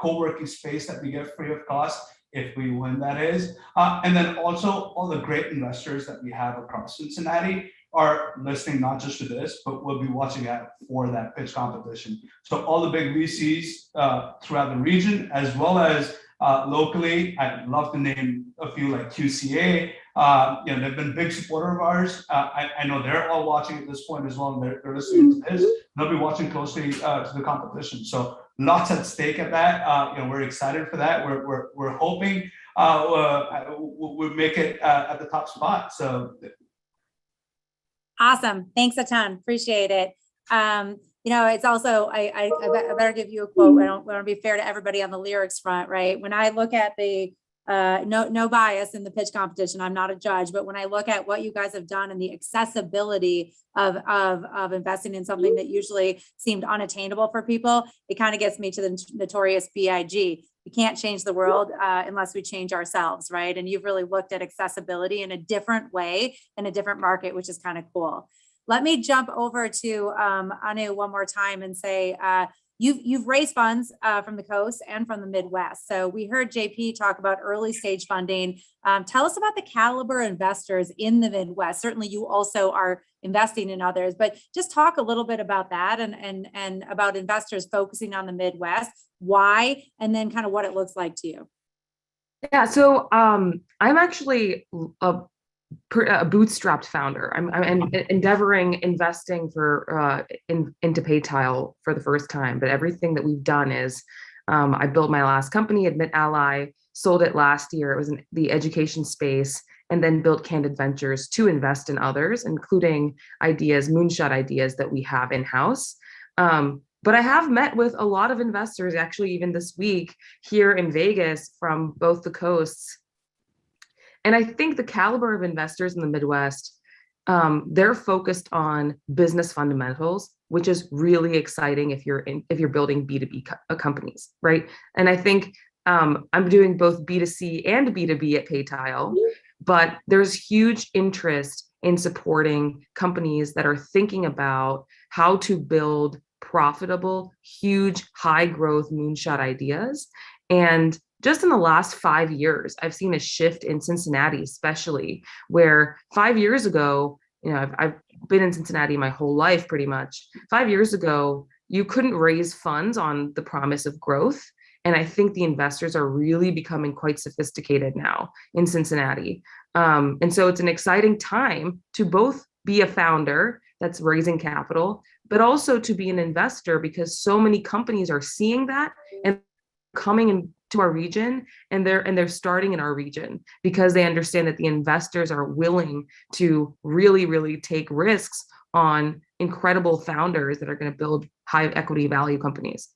co-working space that we get free of cost if we win, that is. And then also all the great investors that we have across Cincinnati are listening not just to this, but will be watching out for that pitch competition. So all the big VCs throughout the region, as well as locally, I'd love to name a few like QCA. They've been a big supporter of ours. I know they're all watching at this point as well, and they're listening to this. They'll be watching closely to the competition. So lots at stake at that. We're excited for that. We're hoping we'll make it at the top spot. So. Awesome. Thanks a ton. Appreciate it. It's also, I better give you a quote. I don't want to be fair to everybody on the lyrics front, right? When I look at the, no bias in the pitch competition, I'm not a judge, but when I look at what you guys have done and the accessibility of investing in something that usually seemed unattainable for people, it kind of gets me to the notorious BIG. We can't change the world unless we change ourselves, right? And you've really looked at accessibility in a different way, in a different market, which is kind of cool. Let me jump over to Anu one more time and say, you've raised funds from the coast and from the Midwest. So we heard JP talk about early stage funding. Tell us about the caliber investors in the Midwest. Certainly you also are investing in others, but just talk a little bit about that and about investors focusing on the Midwest, why, and then kind of what it looks like to you. Yeah, so I'm actually a bootstrapped founder. I'm endeavoring investing into PayTile for the first time, but everything that we've done is I built my last company, Admit Ally, sold it last year. It was in the education space, and then built Candid Ventures to invest in others, including moonshot ideas that we have in-house. But I have met with a lot of investors, actually even this week here in Vegas from both the coasts. And I think the caliber of investors in the Midwest, they're focused on business fundamentals, which is really exciting if you're building B2B companies, right? And I think I'm doing both B2C and B2B at PayTile, but there's huge interest in supporting companies that are thinking about how to build profitable, huge, high growth moonshot ideas. And just in the last 5 years, I've seen a shift in Cincinnati, especially where 5 years ago, I've been in Cincinnati my whole life pretty much. 5 years ago, you couldn't raise funds on the promise of growth. And I think the investors are really becoming quite sophisticated now in Cincinnati. And so it's an exciting time to both be a founder that's raising capital, but also to be an investor, because so many companies are seeing that and coming into our region, and they're starting in our region because they understand that the investors are willing to really, really take risks on incredible founders that are going to build high equity value companies.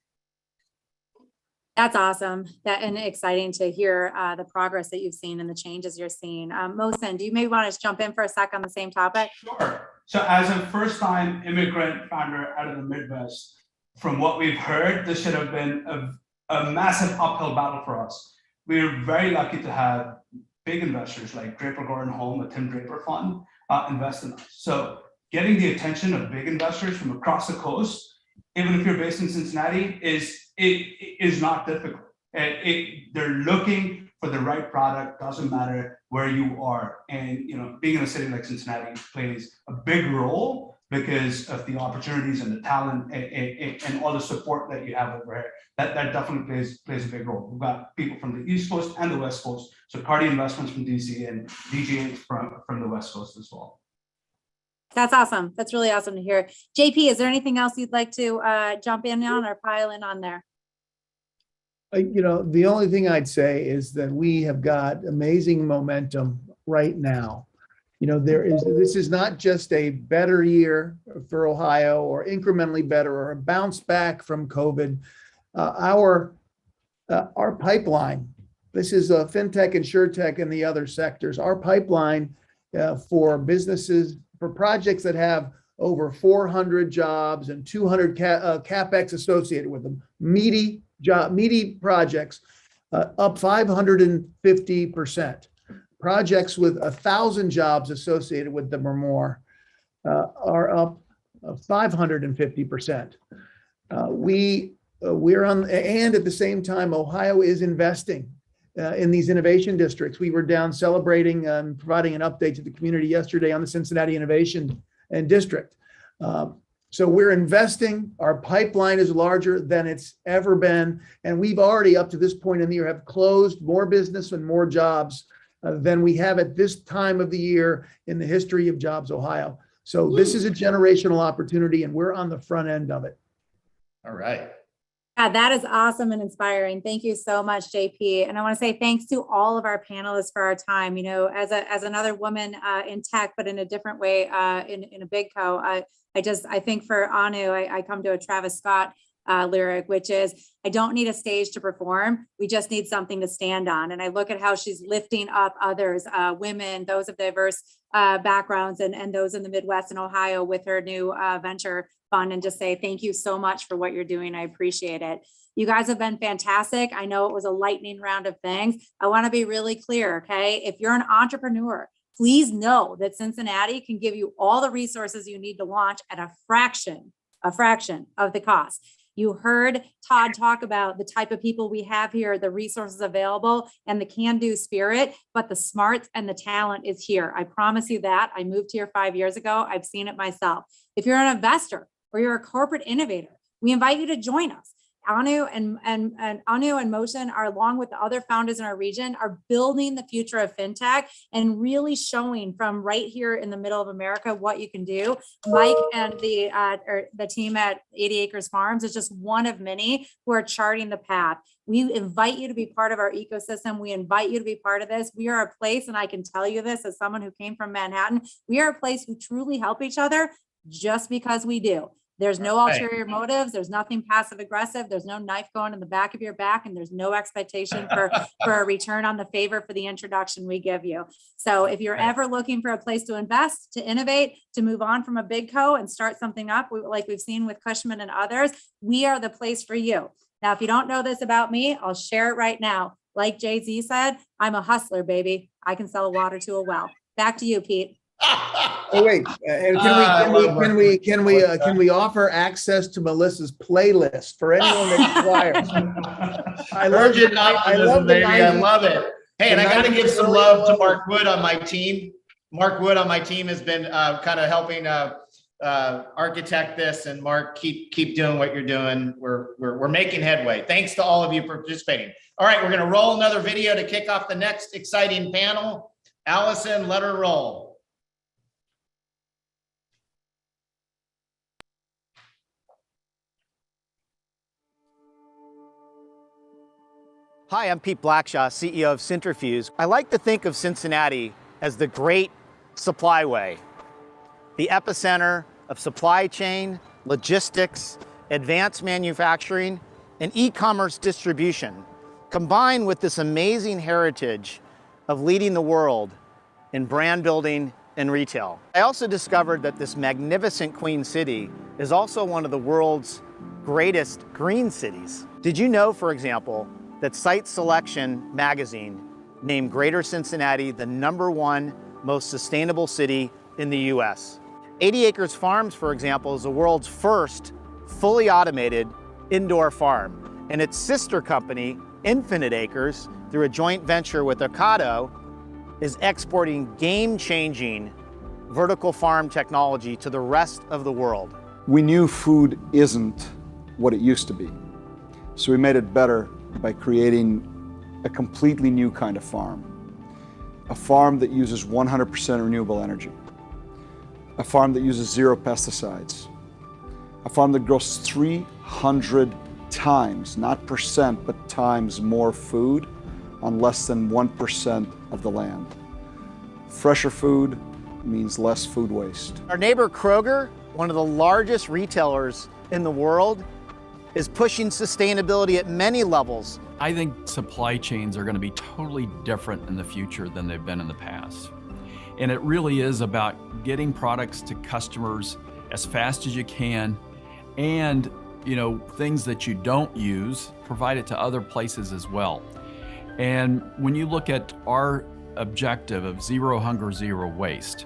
That's awesome. And exciting to hear the progress that you've seen and the changes you're seeing. Mohsen, do you maybe want to jump in for a sec on the same topic? Sure. So as a first-time immigrant founder out of the Midwest, from what we've heard, this should have been a massive uphill battle for us. We're very lucky to have big investors like Draper Gordon Home, a Tim Draper fund, invest in us. So getting the attention of big investors from across the coast even if you're based in Cincinnati, is not difficult. They're looking for the right product, doesn't matter where you are. And being in a city like Cincinnati plays a big role because of the opportunities and the talent and all the support that you have over here. That definitely plays a big role. We've got people from the East Coast and the West Coast. So Cardi Investments from DC and DJ from the West Coast as well. That's awesome. That's really awesome to hear. JP, is there anything else you'd like to jump in on or pile in on there? The only thing I'd say is that we have got amazing momentum right now. This is not just a better year for Ohio or incrementally better or a bounce back from COVID. Our pipeline, this is Fintech, InsurTech, and the other sectors. Our pipeline for businesses, for projects that have over 400 jobs and 200 CapEx associated with them, meaty projects, up 550%. Projects with 1,000 jobs associated with them or more are up 550%. We're on, and at the same time, Ohio is investing in these innovation districts. We were down celebrating and providing an update to the community yesterday on the Cincinnati Innovation and District. So we're investing. Our pipeline is larger than it's ever been. And we've already, up to this point in the year, have closed more business and more jobs than we have at this time of the year in the history of Jobs Ohio. So this is a generational opportunity, and we're on the front end of it. All right. Yeah, that is awesome and inspiring. Thank you so much, JP. And I want to say thanks to all of our panelists for our time. As another woman in tech, but in a different way, in a big co, I think for Anu, I come to a Travis Scott lyric, which is, I don't need a stage to perform. We just need something to stand on. And I look at how she's lifting up others, women, those of diverse backgrounds, and those in the Midwest and Ohio with her new venture fund, and just say thank you so much for what you're doing. I appreciate it. You guys have been fantastic. I know it was a lightning round of things. I want to be really clear, okay? If you're an entrepreneur, please know that Cincinnati can give you all the resources you need to launch at a fraction of the cost. You heard Todd talk about the type of people we have here, the resources available, and the can-do spirit, but the smarts and the talent is here. I promise you that. I moved here 5 years ago. I've seen it myself. If you're an investor or you're a corporate innovator, we invite you to join us. Anu and Motion are, along with the other founders in our region, are building the future of fintech and really showing from right here in the middle of America what you can do. Mike and the team at 80 Acres Farms is just one of many who are charting the path. We invite you to be part of our ecosystem. We invite you to be part of this. We are a place, and I can tell you this as someone who came from Manhattan, we are a place who truly help each other just because we do. There's no ulterior motives. There's nothing passive aggressive. There's no knife going in the back of your back, and there's no expectation for a return on the favor for the introduction we give you. So if you're ever looking for a place to invest, to innovate, to move on from a big co and start something up, like we've seen with Cushman and others, we are the place for you. Now, if you don't know this about me, I'll share it right now. Like Jay-Z said, I'm a hustler, baby. I can sell water to a well. Back to you, Pete. Oh wait, can we offer access to Melissa's playlist for anyone that requires? I love it. I love it. Hey, and I got to give some love to Mark Wood on my team. Mark Wood on my team has been kind of helping architect this. And Mark, keep doing what you're doing. We're making headway. Thanks to all of you for participating. All right, we're going to roll another video to kick off the next exciting panel. Allison, let her roll. Hi, I'm Pete Blackshaw, CEO of Centrifuse. I like to think of Cincinnati as the great supply way, the epicenter of supply chain, logistics, advanced manufacturing, and e-commerce distribution, combined with this amazing heritage of leading the world in brand building and retail. I also discovered that this magnificent Queen City is also one of the world's greatest green cities. Did you know, for example, that Site Selection magazine named Greater Cincinnati the #1 most sustainable city in the US? 80 Acres Farms, for example, is the world's first fully automated indoor farm. And its sister company, Infinite Acres, through a joint venture with Ocado, is exporting game-changing vertical farm technology to the rest of the world. We knew food isn't what it used to be. So we made it better by creating a completely new kind of farm. A farm that uses 100% renewable energy. A farm that uses 0 pesticides. A farm that grows 300 times, not percent, but times more food on less than 1% of the land. Fresher food means less food waste. Our neighbor Kroger, one of the largest retailers in the world, is pushing sustainability at many levels. I think supply chains are going to be totally different in the future than they've been in the past. And it really is about getting products to customers as fast as you can, and things that you don't use, provide it to other places as well. And when you look at our objective of zero hunger, zero waste,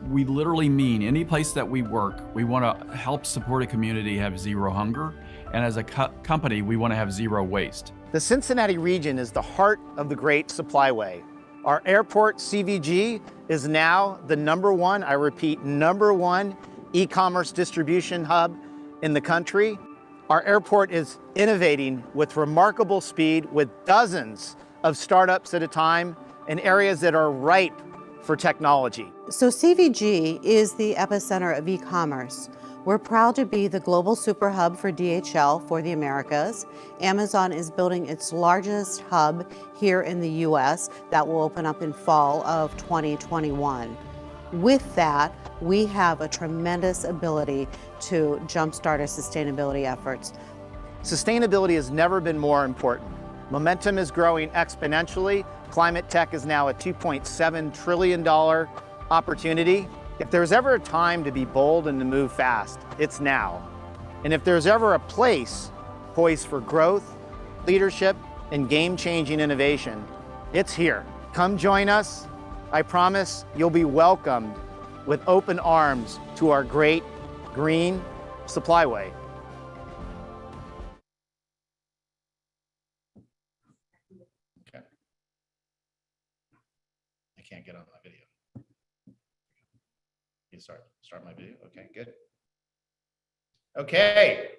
we literally mean any place that we work, we want to help support a community have zero hunger, and as a company, we want to have zero waste. The Cincinnati region is the heart of the Great Supply Way. Our airport, CVG, is now the #1, I repeat, #1 e-commerce distribution hub in the country. Our airport is innovating with remarkable speed, with dozens of startups at a time in areas that are ripe for technology. So CVG is the epicenter of e-commerce. We're proud to be the global super hub for DHL for the Americas. Amazon is building its largest hub here in the US that will open up in fall of 2021. With that, we have a tremendous ability to jumpstart our sustainability efforts. Sustainability has never been more important. Momentum is growing exponentially. Climate tech is now a $2.7 trillion opportunity. If there's ever a time to be bold and to move fast, it's now. And if there's ever a place poised for growth, leadership, and game-changing innovation, it's here. Come join us. I promise you'll be welcomed with open arms to our great green supply way. Okay. I can't get on my video. You start my video. Okay, good. Okay.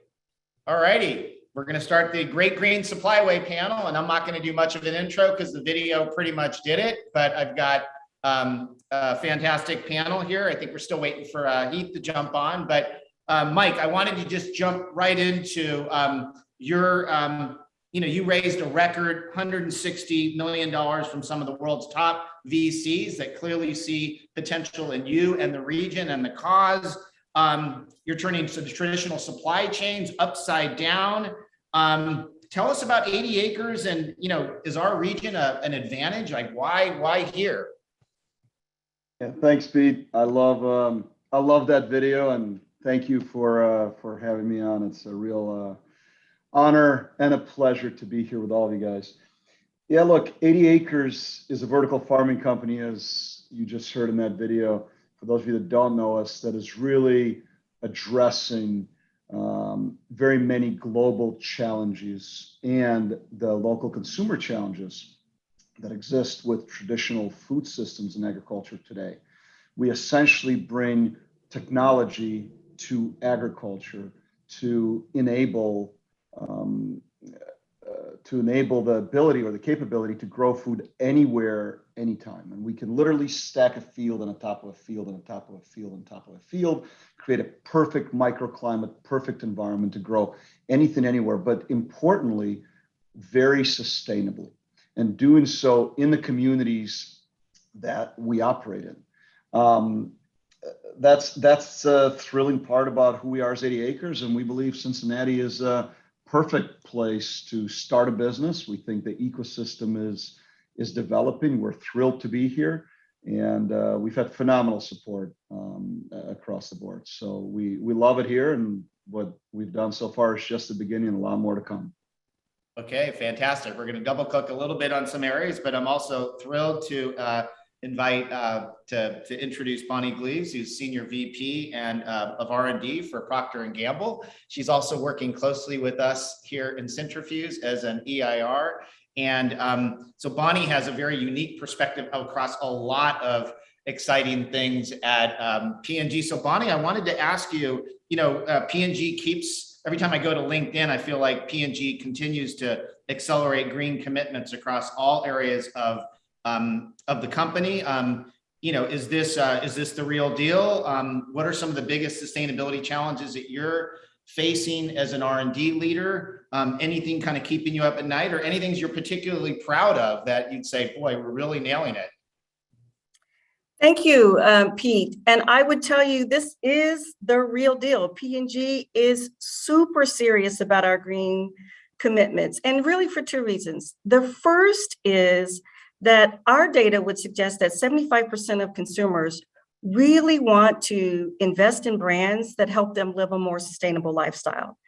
All righty. We're going to start the Great Green Supply Way panel, and I'm not going to do much of an intro because the video pretty much did it, but I've got a fantastic panel here. I think we're still waiting for Heath to jump on, but Mike, I wanted to just jump right into your, you raised a record $160 million from some of the world's top VCs that clearly see potential in you and the region and the cause. You're turning to the traditional supply chains upside down. Tell us about 80 acres and, is our region an advantage? Like why here? Yeah, thanks, Pete. I love that video, and thank you for having me on. It's a real honor and a pleasure to be here with all of you guys. Yeah, look, 80 Acres is a vertical farming company, as you just heard in that video. For those of you that don't know us, that is really addressing very many global challenges and the local consumer challenges that exist with traditional food systems in agriculture today. We essentially bring technology to agriculture to enable the ability or the capability to grow food anywhere, anytime. And we can literally stack a field on the top of a field on top of a field on top of a field, create a perfect microclimate, perfect environment to grow anything, anywhere, but importantly, very sustainably, and doing so in the communities that we operate in. That's a thrilling part about who we are as 80 Acres, and we believe Cincinnati is a perfect place to start a business. We think the ecosystem is developing. We're thrilled to be here, and we've had phenomenal support across the board. So we love it here, and what we've done so far is just the beginning, and a lot more to come. Okay, fantastic. We're going to double click a little bit on some areas, but I'm also thrilled to invite to introduce Bonnie Gleaves, who's Senior VP and of R&D for Procter & Gamble. She's also working closely with us here in Centrifuse as an EIR. And so Bonnie has a very unique perspective across a lot of exciting things at P&G. So Bonnie, I wanted to ask you, P&G keeps, every time I go to LinkedIn, I feel like P&G continues to accelerate green commitments across all areas of the company. Is this the real deal? What are some of the biggest sustainability challenges that you're facing as an R&D leader? Anything kind of keeping you up at night, or anything you're particularly proud of that you'd say, boy, we're really nailing it? Thank you, Pete. And I would tell you, this is the real deal. P&G is super serious about our green commitments, and really for two reasons. The first is that our data would suggest that 75% of consumers really want to invest in brands that help them live a more sustainable lifestyle.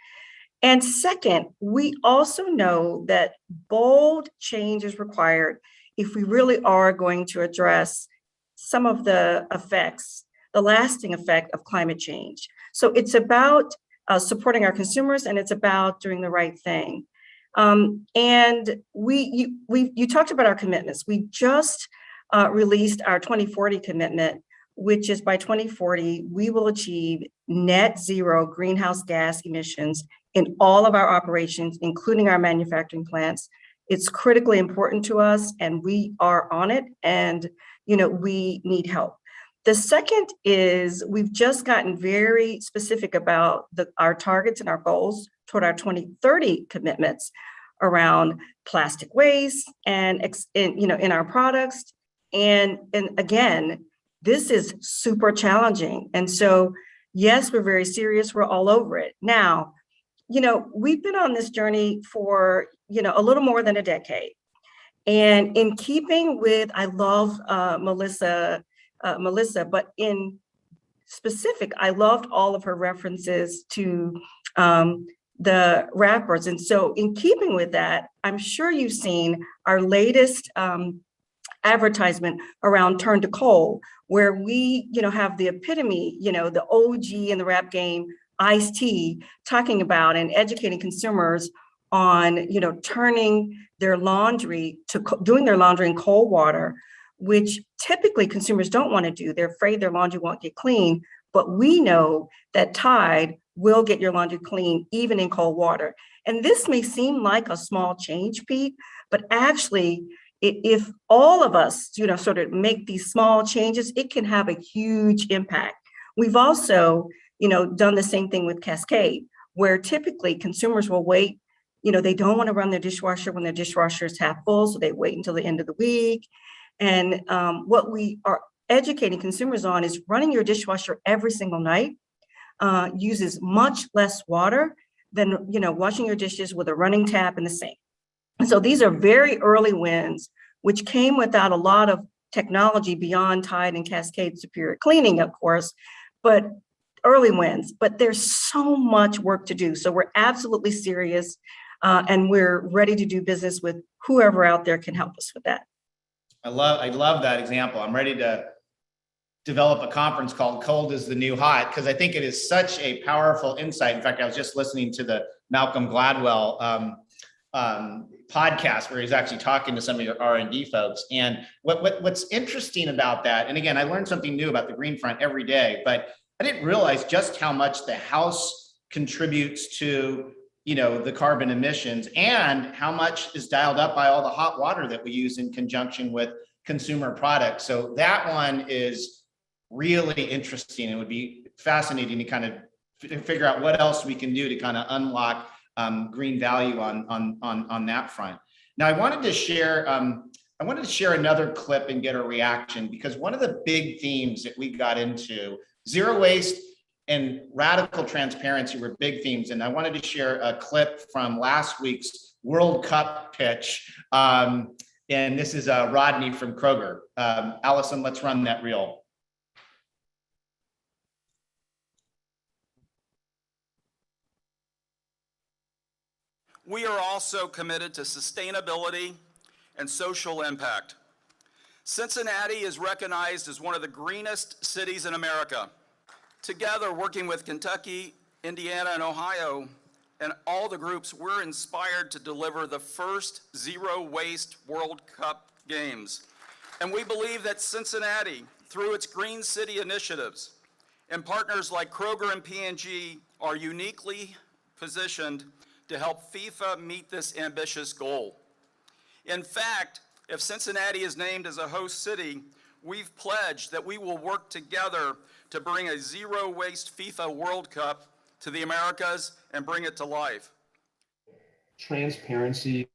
And second, we also know that bold change is required if we really are going to address some of the effects, the lasting effect of climate change. So it's about supporting our consumers, and it's about doing the right thing. And you talked about our commitments. We just released our 2040 commitment, which is by 2040, we will achieve net zero greenhouse gas emissions in all of our operations, including our manufacturing plants. It's critically important to us, and we are on it, and we need help. The second is we've just gotten very specific about our targets and our goals toward our 2030 commitments around plastic waste and in our products. And again, this is super challenging. And so, yes, we're very serious. We're all over it. Now, we've been on this journey for, a little more than a decade. And in keeping with, I love Melissa, but in specific, I loved all of her references to the rappers. And so in keeping with that, I'm sure you've seen our latest advertisement around Turn to Coal, where we, have the epitome, the OG in the rap game, Ice-T, talking about and educating consumers on, turning their laundry to doing their laundry in cold water, which typically consumers don't want to do. They're afraid their laundry won't get clean, but we know that Tide will get your laundry clean even in cold water. And this may seem like a small change, Pete, but actually, if all of us, sort of make these small changes, it can have a huge impact. We've also, done the same thing with Cascade, where typically consumers will wait. They don't want to run their dishwasher when their dishwasher is half full, so they wait until the end of the week. And what we are educating consumers on is running your dishwasher every single night uses much less water than washing your dishes with a running tap in the sink. And so these are very early wins, which came without a lot of technology beyond Tide and Cascade Superior Cleaning, of course, but early wins. But there's so much work to do. So we're absolutely serious, and we're ready to do business with whoever out there can help us with that. I love that example. I'm ready to develop a conference called Cold is the New Hot, because I think it is such a powerful insight. In fact, I was just listening to the Malcolm Gladwell podcast where he's actually talking to some of your R&D folks. And what's interesting about that, and again, I learned something new about the Green Front every day, but I didn't realize just how much the house contributes to the carbon emissions, and how much is dialed up by all the hot water that we use in conjunction with consumer products. So that one is really interesting. It would be fascinating to kind of figure out what else we can do to kind of unlock green value on that front. Now, I wanted to share another clip and get a reaction, because one of the big themes that we got into, zero waste and radical transparency, were big themes. And I wanted to share a clip from last week's World Cup pitch. And this is Rodney from Kroger. Allison, let's run that reel. We are also committed to sustainability and social impact. Cincinnati is recognized as one of the greenest cities in America. Together, working with Kentucky, Indiana, and Ohio, and all the groups, we're inspired to deliver the first Zero Waste World Cup Games. And we believe that Cincinnati, through its Green City initiatives, and partners like Kroger and P&G are uniquely positioned to help FIFA meet this ambitious goal. In fact, if Cincinnati is named as a host city, we've pledged that we will work together to bring a zero waste FIFA World Cup to the Americas and bring it to life. Transparency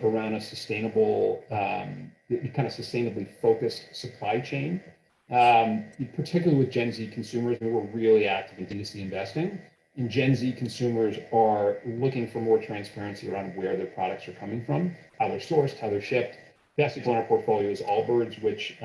around a sustainable, kind of sustainably focused supply chain, particularly with Gen Z consumers who are really active in D2C investing. And Gen Z consumers are looking for more transparency around where their products are coming from, how they're sourced, how they're shipped. Best example in our portfolio is Allbirds, which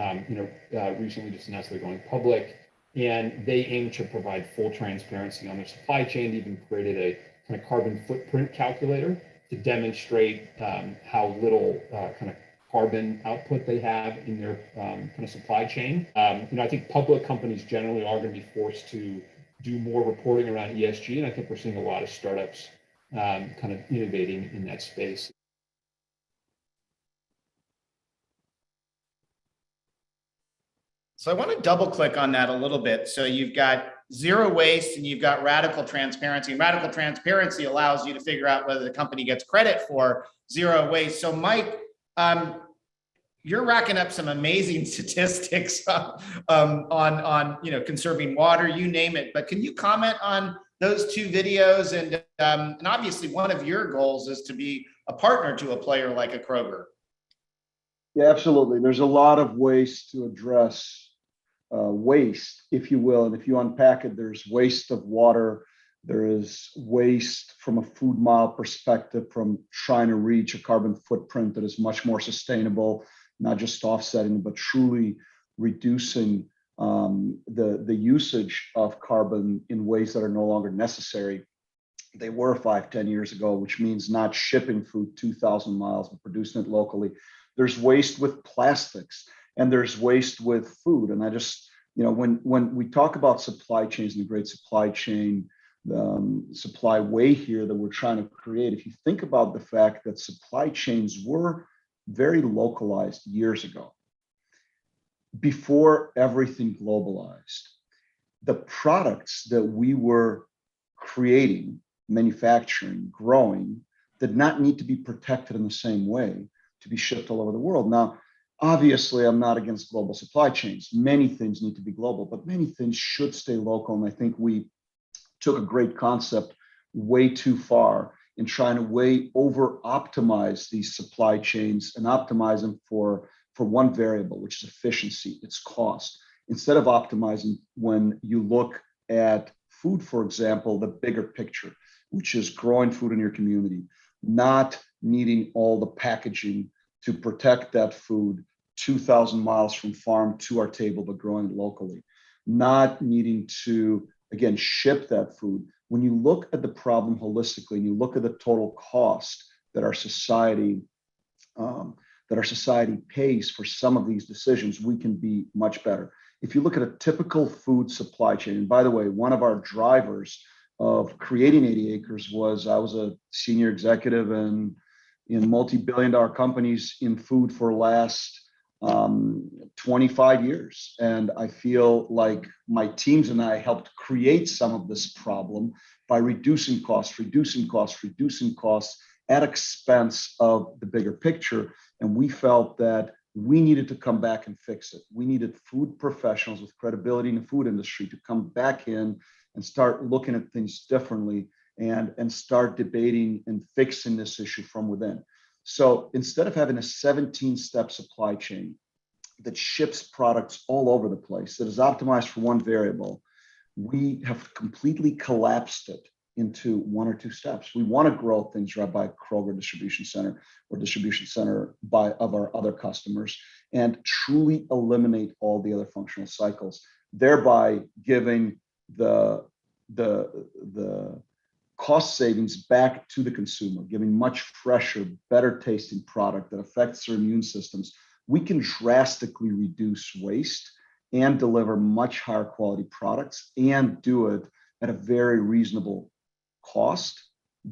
recently just announced they're going public, and they aim to provide full transparency on their supply chain. They even created a kind of carbon footprint calculator to demonstrate how little kind of carbon output they have in their kind of supply chain. I think public companies generally are going to be forced to do more reporting around ESG, and I think we're seeing a lot of startups kind of innovating in that space. So I want to double click on that a little bit. So you've got zero waste and you've got radical transparency. And radical transparency allows you to figure out whether the company gets credit for zero waste. So Mike, you're racking up some amazing statistics on conserving water, you name it. But can you comment on those two videos? And obviously one of your goals is to be a partner to a player like a Kroger. Yeah, absolutely. There's a lot of ways to address waste, if you will. And if you unpack it, there's waste of water. There is waste from a food mile perspective, from trying to reach a carbon footprint that is much more sustainable, not just offsetting, but truly reducing the usage of carbon in ways that are no longer necessary. They were 5-10 years ago, which means not shipping food 2,000 miles, but producing it locally. There's waste with plastics, and there's waste with food. And I just, when we talk about supply chains and the great supply chain, supply way here that we're trying to create, if you think about the fact that supply chains were very localized years ago, before everything globalized, the products that we were creating, manufacturing, growing, did not need to be protected in the same way to be shipped all over the world. Now, obviously, I'm not against global supply chains. Many things need to be global, but many things should stay local. And I think we took a great concept way too far in trying to way over optimize these supply chains and optimize them for one variable, which is efficiency, its cost. Instead of optimizing when you look at food, for example, the bigger picture, which is growing food in your community, not needing all the packaging to protect that food 2,000 miles from farm to our table, but growing it locally, not needing to, again, ship that food. When you look at the problem holistically, and you look at the total cost that our society pays for some of these decisions, we can be much better. If you look at a typical food supply chain, and by the way, one of our drivers of creating 80 Acres was I was a senior executive in multi-billion-dollar companies in food for the last 25 years. And I feel like my teams and I helped create some of this problem by reducing costs at expense of the bigger picture. And we felt that we needed to come back and fix it. We needed food professionals with credibility in the food industry to come back in and start looking at things differently and start debating and fixing this issue from within. So instead of having a 17-step supply chain that ships products all over the place, that is optimized for one variable, we have completely collapsed it into one or two steps. We want to grow things right by Kroger distribution center or distribution center of our other customers and truly eliminate all the other functional cycles, thereby giving the cost savings back to the consumer, giving much fresher, better tasting product that affects their immune systems, we can drastically reduce waste and deliver much higher quality products and do it at a very reasonable cost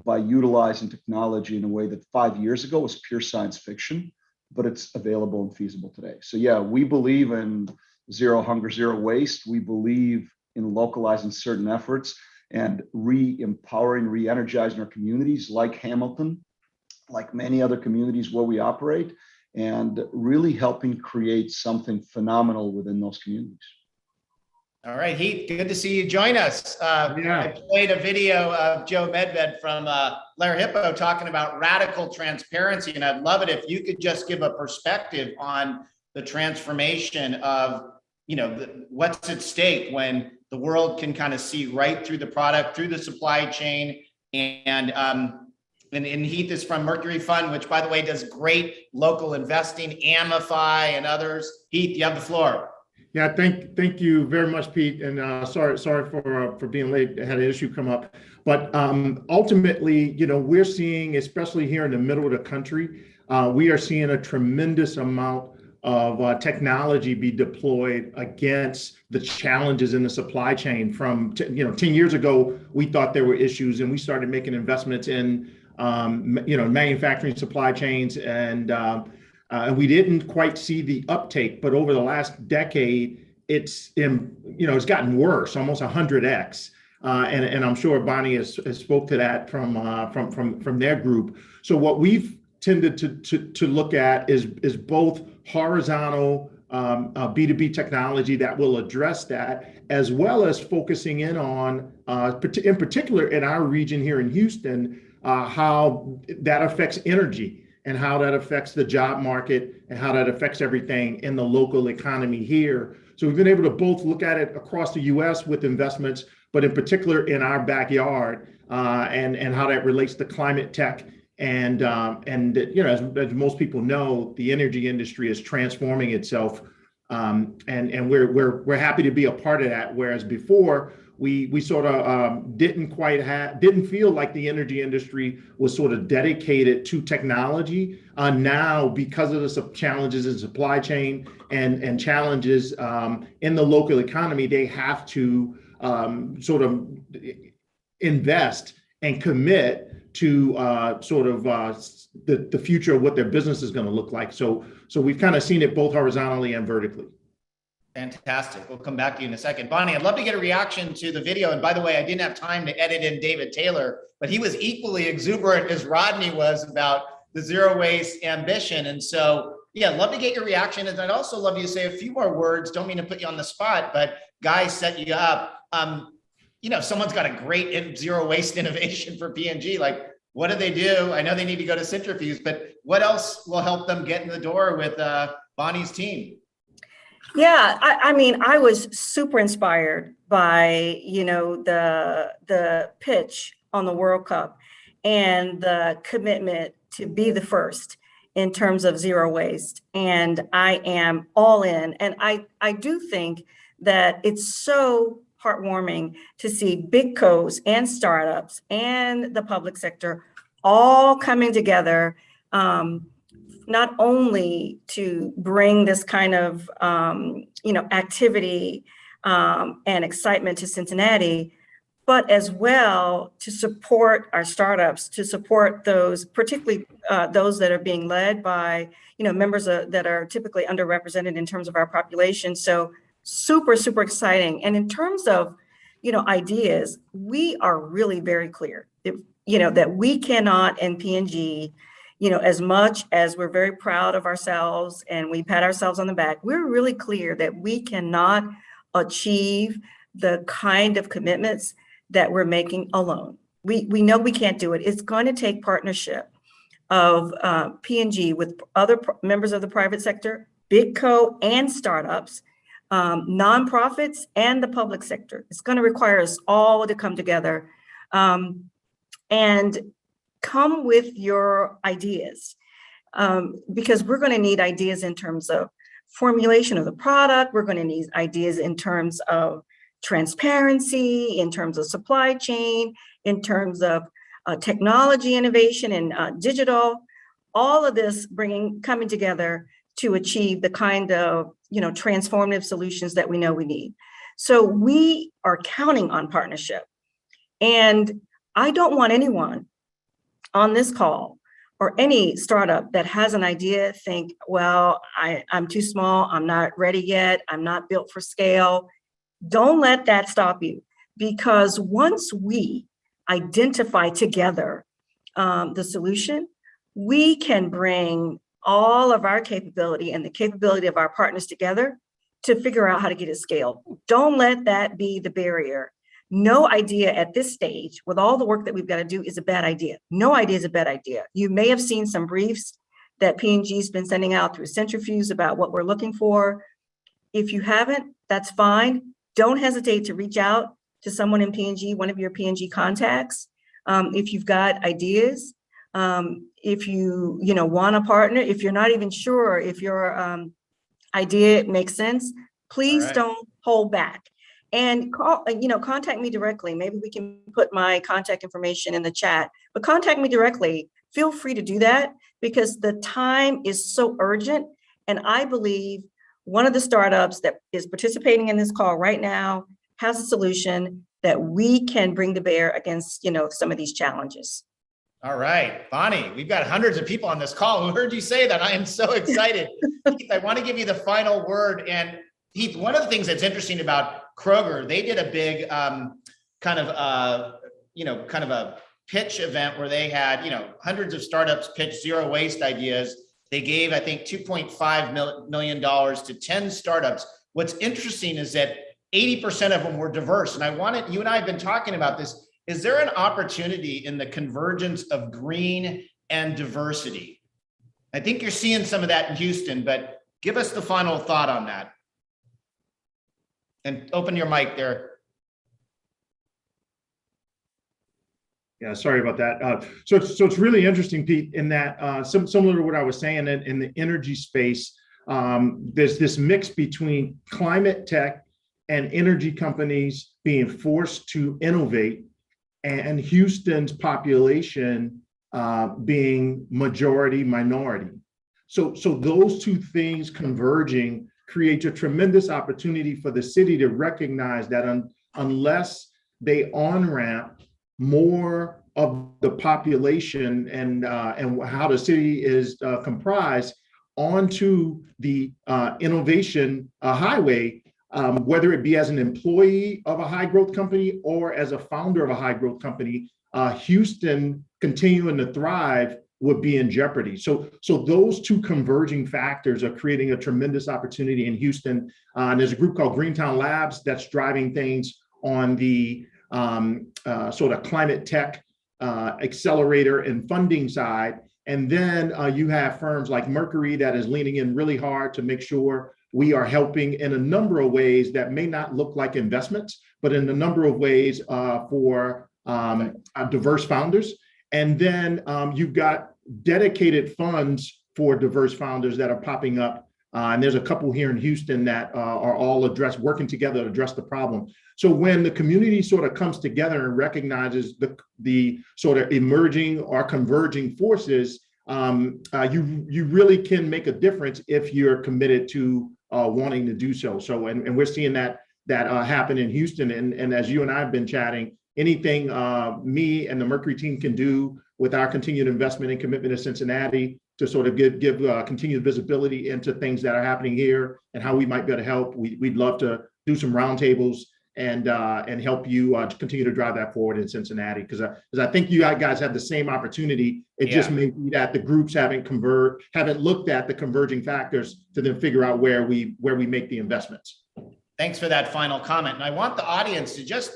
by utilizing technology in a way that 5 years ago was pure science fiction, but it's available and feasible today. So yeah, we believe in zero hunger, zero waste. We believe in localizing certain efforts and re-empowering, re-energizing our communities like Hamilton, like many other communities where we operate, and really helping create something phenomenal within those communities. All right, Heath, good to see you join us. I played a video of Joe Medved from Lair Hippo talking about radical transparency, and I'd love it if you could just give a perspective on the transformation of, what's at stake when the world can kind of see right through the product, through the supply chain, and Heath is from Mercury Fund, which, by the way, does great local investing, Amify and others. Heath, you have the floor. Yeah, thank you very much, Pete. And sorry for being late. I had an issue come up, but ultimately, we're seeing, especially here in the middle of the country, we are seeing a tremendous amount of technology be deployed against the challenges in the supply chain. From 10 years ago, we thought there were issues, and we started making investments in manufacturing supply chains, and we didn't quite see the uptake. But over the last decade, it's gotten worse, almost 100x. And I'm sure Bonnie has spoke to that from their group. So what we've tended to look at is both horizontal B2B technology that will address that, as well as focusing in on, in particular in our region here in Houston, how that affects energy and how that affects the job market and how that affects everything in the local economy here. So we've been able to both look at it across the US with investments, but in particular in our backyard, and how that relates to climate tech. And as most people know, the energy industry is transforming itself, and we're happy to be a part of that. Whereas before, we sort of didn't feel like the energy industry was sort of dedicated to technology. Now, because of the challenges in supply chain and challenges in the local economy, they have to sort of invest and commit to the future of what their business is going to look like. So we've kind of seen it both horizontally and vertically. Fantastic. We'll come back to you in a second. Bonnie, I'd love to get a reaction to the video. And by the way, I didn't have time to edit in David Taylor, but he was equally exuberant as Rodney was about the zero waste ambition. And so, yeah, love to get your reaction. And I'd also love you to say a few more words. Don't mean to put you on the spot, but guys set you up. If someone's got a great zero waste innovation for P&G, like what do they do? I know they need to go to Centrifuse, but what else will help them get in the door with Bonnie's team? Yeah, I was super inspired by, the pitch on the World Cup and the commitment to be the first in terms of zero waste. And I am all in. And I do think that it's so heartwarming to see big co's and startups and the public sector all coming together, not only to bring this kind of activity and excitement to Cincinnati, but as well to support our startups, to support those, particularly those that are being led by members that are typically underrepresented in terms of our population. So super, super exciting. And in terms of ideas, we are really very clear that we cannot, in P&G, as much as we're very proud of ourselves and we pat ourselves on the back, we're really clear that we cannot achieve the kind of commitments that we're making alone. We know we can't do it. It's going to take partnership of P&G with other members of the private sector, big co and startups, nonprofits, and the public sector. It's going to require us all to come together and come with your ideas, because we're going to need ideas in terms of formulation of the product. We're going to need ideas in terms of transparency, in terms of supply chain, in terms of technology innovation and digital, all of this coming together to achieve the kind of transformative solutions that we know we need. So we are counting on partnership. And I don't want anyone on this call or any startup that has an idea think, well, I'm too small, I'm not ready yet, I'm not built for scale. Don't let that stop you, because once we identify together the solution, we can bring all of our capability and the capability of our partners together to figure out how to get it scaled. Don't let that be the barrier. No idea at this stage, with all the work that we've got to do, is a bad idea. No idea is a bad idea. You may have seen some briefs that P&G's been sending out through Centrifuse about what we're looking for. If you haven't, that's fine. Don't hesitate to reach out to someone in P&G, one of your P&G contacts. If you've got ideas, if you want a partner, if you're not even sure if your idea makes sense, please don't hold back. And contact me directly. Maybe we can put my contact information in the chat, but contact me directly. Feel free to do that, because the time is so urgent. And I believe one of the startups that is participating in this call right now has a solution that we can bring to bear against, some of these challenges. All right, Bonnie, we've got hundreds of people on this call who heard you say that. I am so excited. Heath, I want to give you the final word. And Heath, one of the things that's interesting about Kroger, they did a big kind of a pitch event where they had, hundreds of startups pitch zero waste ideas. They gave, I think, $2.5 million to 10 startups. What's interesting is that 80% of them were diverse. And you and I have been talking about this. Is there an opportunity in the convergence of green and diversity? I think you're seeing some of that in Houston, but give us the final thought on that. And open your mic there. Yeah, sorry about that. So it's really interesting, Pete, in that similar to what I was saying in the energy space, there's this mix between climate tech and energy companies being forced to innovate, and Houston's population being majority minority. So those two things converging creates a tremendous opportunity for the city to recognize that unless they on-ramp more of the population and how the city is comprised onto the innovation highway, whether it be as an employee of a high growth company or as a founder of a high growth company, Houston continuing to thrive would be in jeopardy. So those two converging factors are creating a tremendous opportunity in Houston. And there's a group called Greentown Labs that's driving things on the sort of climate tech accelerator and funding side. And then you have firms like Mercury that is leaning in really hard to make sure we are helping in a number of ways that may not look like investments, but in a number of ways for diverse founders. And then you've got dedicated funds for diverse founders that are popping up. And there's a couple here in Houston that are all working together to address the problem. So when the community sort of comes together and recognizes the sort of emerging or converging forces, you really can make a difference if you're committed to wanting to do so. And we're seeing that happen in Houston. And as you and I have been chatting, anything me and the Mercury team can do with our continued investment and commitment to Cincinnati to sort of give continued visibility into things that are happening here and how we might be able to help. We'd love to do some roundtables and help you continue to drive that forward in Cincinnati, because I think you guys have the same opportunity. It just may be that the groups haven't looked at the converging factors to then figure out where we make the investments. Thanks for that final comment. And I want the audience to just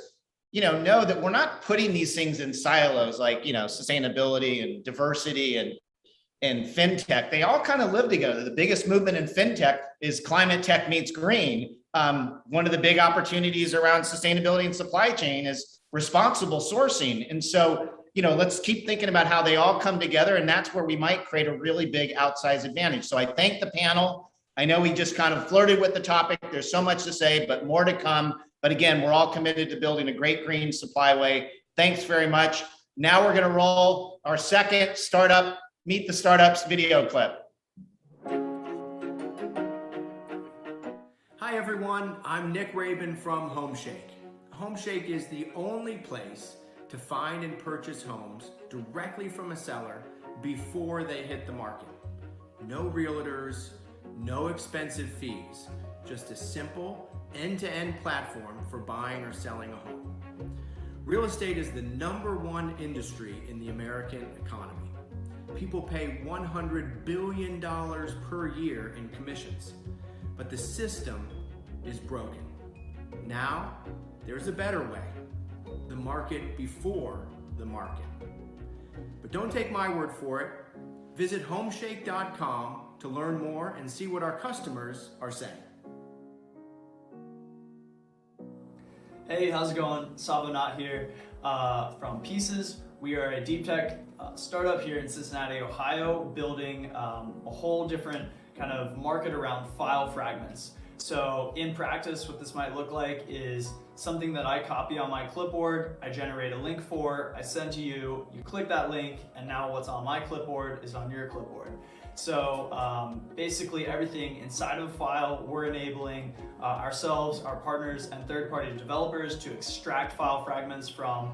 know that we're not putting these things in silos like sustainability and diversity and fintech. They all kind of live together. The biggest movement in fintech is climate tech meets green. One of the big opportunities around sustainability and supply chain is responsible sourcing. And so, let's keep thinking about how they all come together, and that's where we might create a really big outsized advantage. So I thank the panel. I know we just kind of flirted with the topic. There's so much to say, but more to come. But again, we're all committed to building a great green supply way. Thanks very much. Now we're going to roll our second startup, Meet the Startups video clip. Hi everyone, I'm Nick Rabin from HomeShake. HomeShake is the only place to find and purchase homes directly from a seller before they hit the market. No realtors, no expensive fees, just a simple end-to-end platform for buying or selling a home. Real estate is the #1 industry in the American economy. People pay $100 billion per year in commissions, but the system is broken. Now, there's a better way, the market before the market. But don't take my word for it. Visit homeshake.com to learn more and see what our customers are saying. Hey, how's it going? Savanat here from Pieces. We are a deep tech startup here in Cincinnati, Ohio, building a whole different kind of market around file fragments. So in practice, what this might look like is something that I copy on my clipboard, I generate a link for, I send to you, you click that link, and now what's on my clipboard is on your clipboard. So basically everything inside of a file, we're enabling ourselves, our partners, and third-party developers to extract file fragments from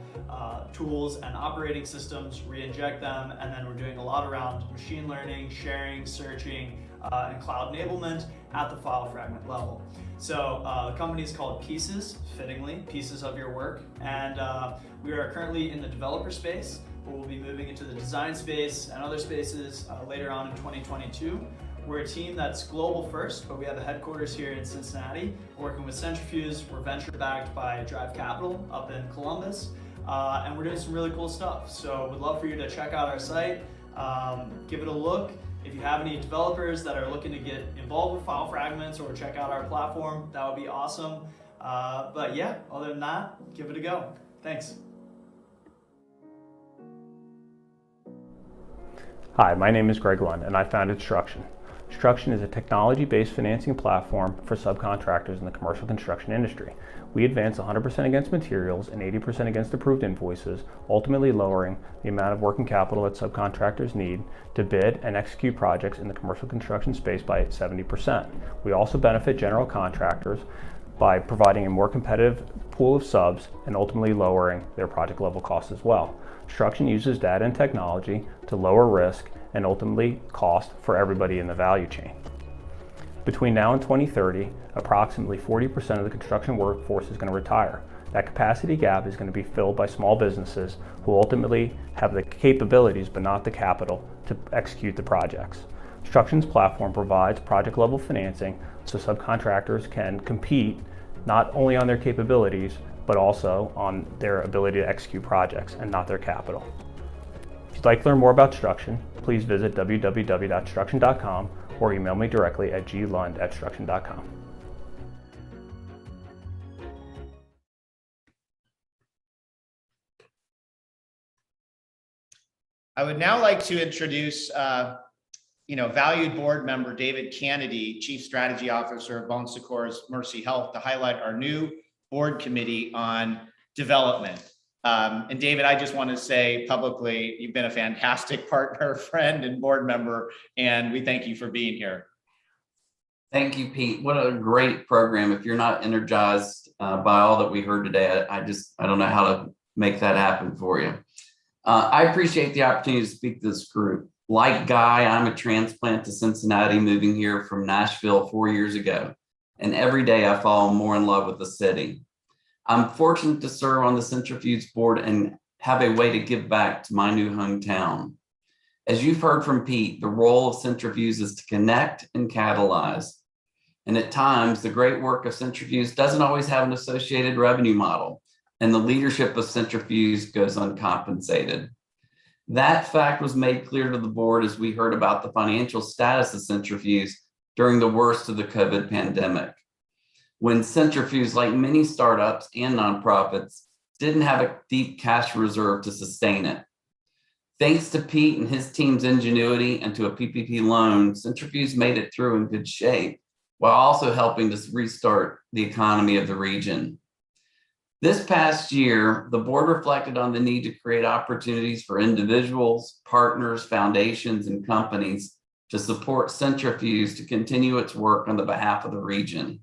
tools and operating systems, re-inject them, and then we're doing a lot around machine learning, sharing, searching, and cloud enablement at the file fragment level. So the company is called Pieces, fittingly, Pieces of Your Work, and we are currently in the developer space, but we'll be moving into the design space and other spaces later on in 2022. We're a team that's global first, but we have a headquarters here in Cincinnati, working with Centrifuse. We're venture backed by Drive Capital up in Columbus, and we're doing some really cool stuff. So we'd love for you to check out our site, give it a look. If you have any developers that are looking to get involved with file fragments or check out our platform, that would be awesome. But yeah, other than that, give it a go. Thanks. Hi, my name is Greg Lund, and I founded Struction. Struction is a technology-based financing platform for subcontractors in the commercial construction industry. We advance 100% against materials and 80% against approved invoices, ultimately lowering the amount of working capital that subcontractors need to bid and execute projects in the commercial construction space by 70%. We also benefit general contractors by providing a more competitive pool of subs and ultimately lowering their project level costs as well. Struction uses data and technology to lower risk and ultimately cost for everybody in the value chain. Between now and 2030, approximately 40% of the construction workforce is going to retire. That capacity gap is going to be filled by small businesses who ultimately have the capabilities but not the capital to execute the projects. Struction's platform provides project level financing so subcontractors can compete not only on their capabilities but also on their ability to execute projects and not their capital. If you'd like to learn more about Struction, please visit www.struction.com or email me directly at glund@struction.com. I would now like to introduce valued board member David Kennedy, Chief Strategy Officer of Bon Secours Mercy Health, to highlight our new board committee on development. And David, I just want to say publicly, you've been a fantastic partner, friend, and board member, and we thank you for being here. Thank you, Pete. What a great program. If you're not energized by all that we heard today, I don't know how to make that happen for you. I appreciate the opportunity to speak to this group. Like Guy, I'm a transplant to Cincinnati, moving here from Nashville 4 years ago. And every day I fall more in love with the city. I'm fortunate to serve on the Centrifuse board and have a way to give back to my new hometown. As you've heard from Pete, the role of Centrifuse is to connect and catalyze. And at times, the great work of Centrifuse doesn't always have an associated revenue model, and the leadership of Centrifuse goes uncompensated. That fact was made clear to the board as we heard about the financial status of Centrifuse during the worst of the COVID pandemic, when Centrifuse, like many startups and nonprofits, didn't have a deep cash reserve to sustain it. Thanks to Pete and his team's ingenuity and to a PPP loan, Centrifuse made it through in good shape, while also helping to restart the economy of the region. This past year, the board reflected on the need to create opportunities for individuals, partners, foundations, and companies to support Centrifuse to continue its work on the behalf of the region.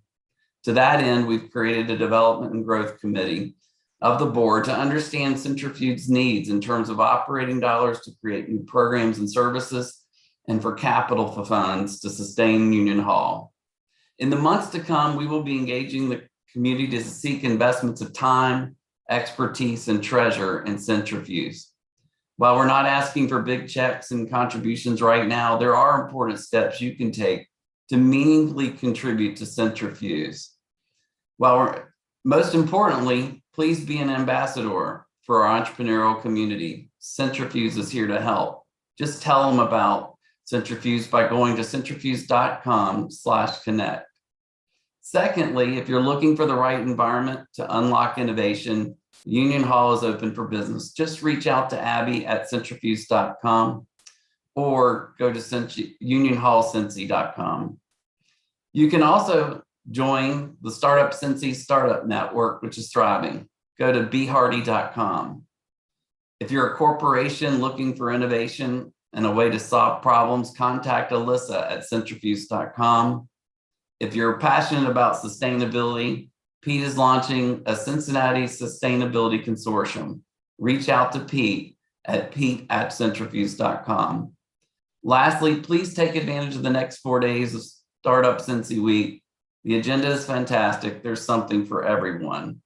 To that end, we've created a development and growth committee of the board to understand Centrifuge's needs in terms of operating dollars to create new programs and services, and for capital for funds to sustain Union Hall. In the months to come, we will be engaging the community to seek investments of time, expertise, and treasure in Centrifuse. While we're not asking for big checks and contributions right now, there are important steps you can take to meaningfully contribute to Centrifuse. Most importantly, please be an ambassador for our entrepreneurial community. Centrifuse is here to help. Just tell them about Centrifuse by going to centrifuse.com/connect. Secondly, if you're looking for the right environment to unlock innovation, Union Hall is open for business. Just reach out to Abby at centrifuse.com or go to unionhallcincy.com. You can also join the Startup Cincy Startup Network, which is thriving. Go to behardy.com. If you're a corporation looking for innovation and a way to solve problems, contact Alyssa at centrifuse.com. If you're passionate about sustainability, Pete is launching a Cincinnati Sustainability Consortium. Reach out to Pete at centrifuse.com. Lastly, please take advantage of the next 4 days of Startup Cincy Week. The agenda is fantastic. There's something for everyone.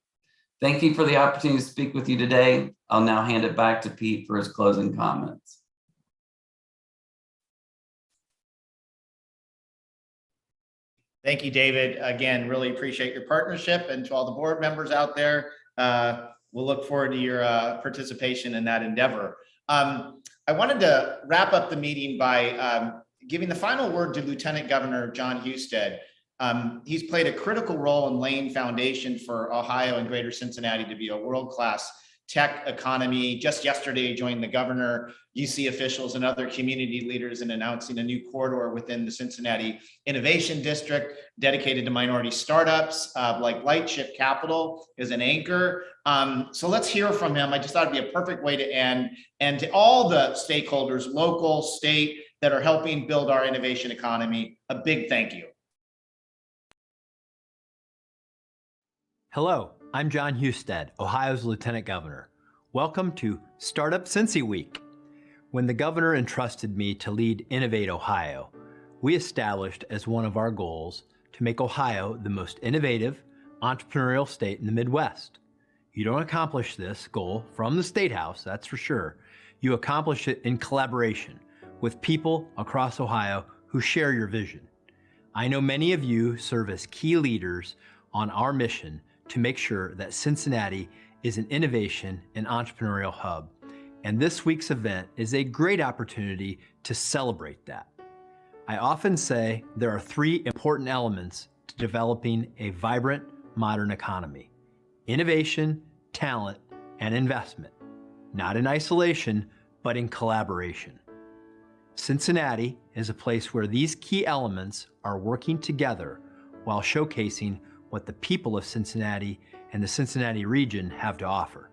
Thank you for the opportunity to speak with you today. I'll now hand it back to Pete for his closing comments. Thank you, David. Again, really appreciate your partnership, and to all the board members out there, we'll look forward to your participation in that endeavor. I wanted to wrap up the meeting by giving the final word to Lieutenant Governor John Husted. He's played a critical role in laying foundation for Ohio and Greater Cincinnati to be a world-class tech economy. Just yesterday, he joined the governor, UC officials, and other community leaders in announcing a new corridor within the Cincinnati Innovation District dedicated to minority startups, like Lightship Capital is an anchor. So let's hear from him. I just thought it'd be a perfect way to end. And to all the stakeholders, local, state, that are helping build our innovation economy, a big thank you. Hello, I'm John Husted, Ohio's Lieutenant Governor. Welcome to Startup Cincy Week. When the governor entrusted me to lead Innovate Ohio, we established as one of our goals to make Ohio the most innovative, entrepreneurial state in the Midwest. You don't accomplish this goal from the State House, that's for sure. You accomplish it in collaboration with people across Ohio who share your vision. I know many of you serve as key leaders on our mission to make sure that Cincinnati is an innovation and entrepreneurial hub. And this week's event is a great opportunity to celebrate that. I often say there are 3 important elements to developing a vibrant, modern economy: innovation, talent, and investment. Not in isolation, but in collaboration. Cincinnati is a place where these key elements are working together while showcasing what the people of Cincinnati and the Cincinnati region have to offer.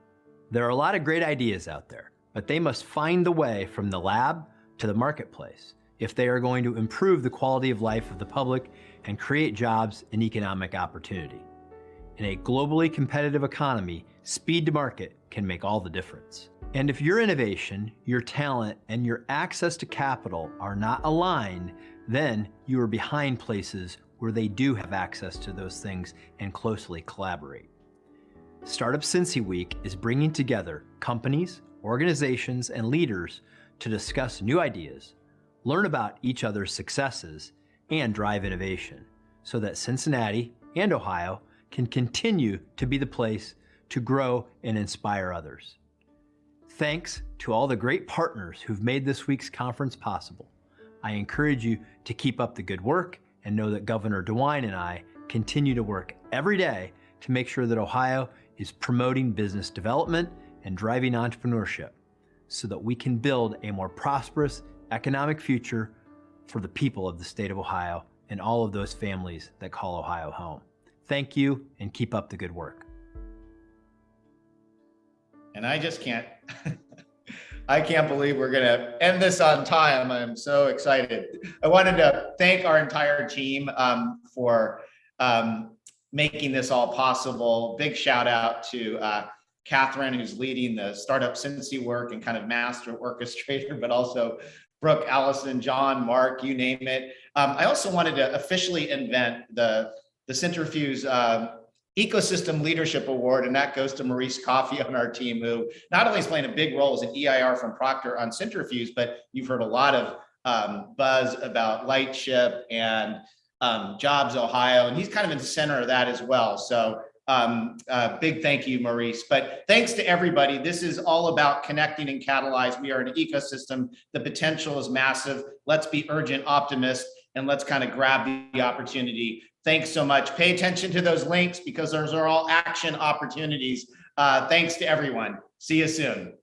There are a lot of great ideas out there, but they must find the way from the lab to the marketplace if they are going to improve the quality of life of the public and create jobs and economic opportunity. In a globally competitive economy, speed to market can make all the difference. And if your innovation, your talent, and your access to capital are not aligned, then you are behind places where they do have access to those things and closely collaborate. Startup Cincy Week is bringing together companies, organizations, and leaders to discuss new ideas, learn about each other's successes, and drive innovation so that Cincinnati and Ohio can continue to be the place to grow and inspire others. Thanks to all the great partners who've made this week's conference possible. I encourage you to keep up the good work and know that Governor DeWine and I continue to work every day to make sure that Ohio is promoting business development and driving entrepreneurship so that we can build a more prosperous economic future for the people of the state of Ohio and all of those families that call Ohio home. Thank you, and keep up the good work. And I just can't, I can't believe we're gonna end this on time. I'm so excited. I wanted to thank our entire team for making this all possible. Big shout out to Catherine, who's leading the Startup Cincy work and kind of master orchestrator, but also Brooke, Allison, John, Mark, you name it. I also wanted to officially invent the Centrifuse Ecosystem Leadership Award, and that goes to Maurice Coffey on our team, who not only is playing a big role as an EIR from Proctor on Centrifuse, but you've heard a lot of buzz about Lightship and Jobs Ohio, and he's kind of in the center of that as well. So big thank you, Maurice. But thanks to everybody. This is all about connecting and catalyze. We are an ecosystem. The potential is massive. Let's be urgent optimists and let's kind of grab the opportunity. Thanks so much. Pay attention to those links because those are all action opportunities. Thanks to everyone. See you soon.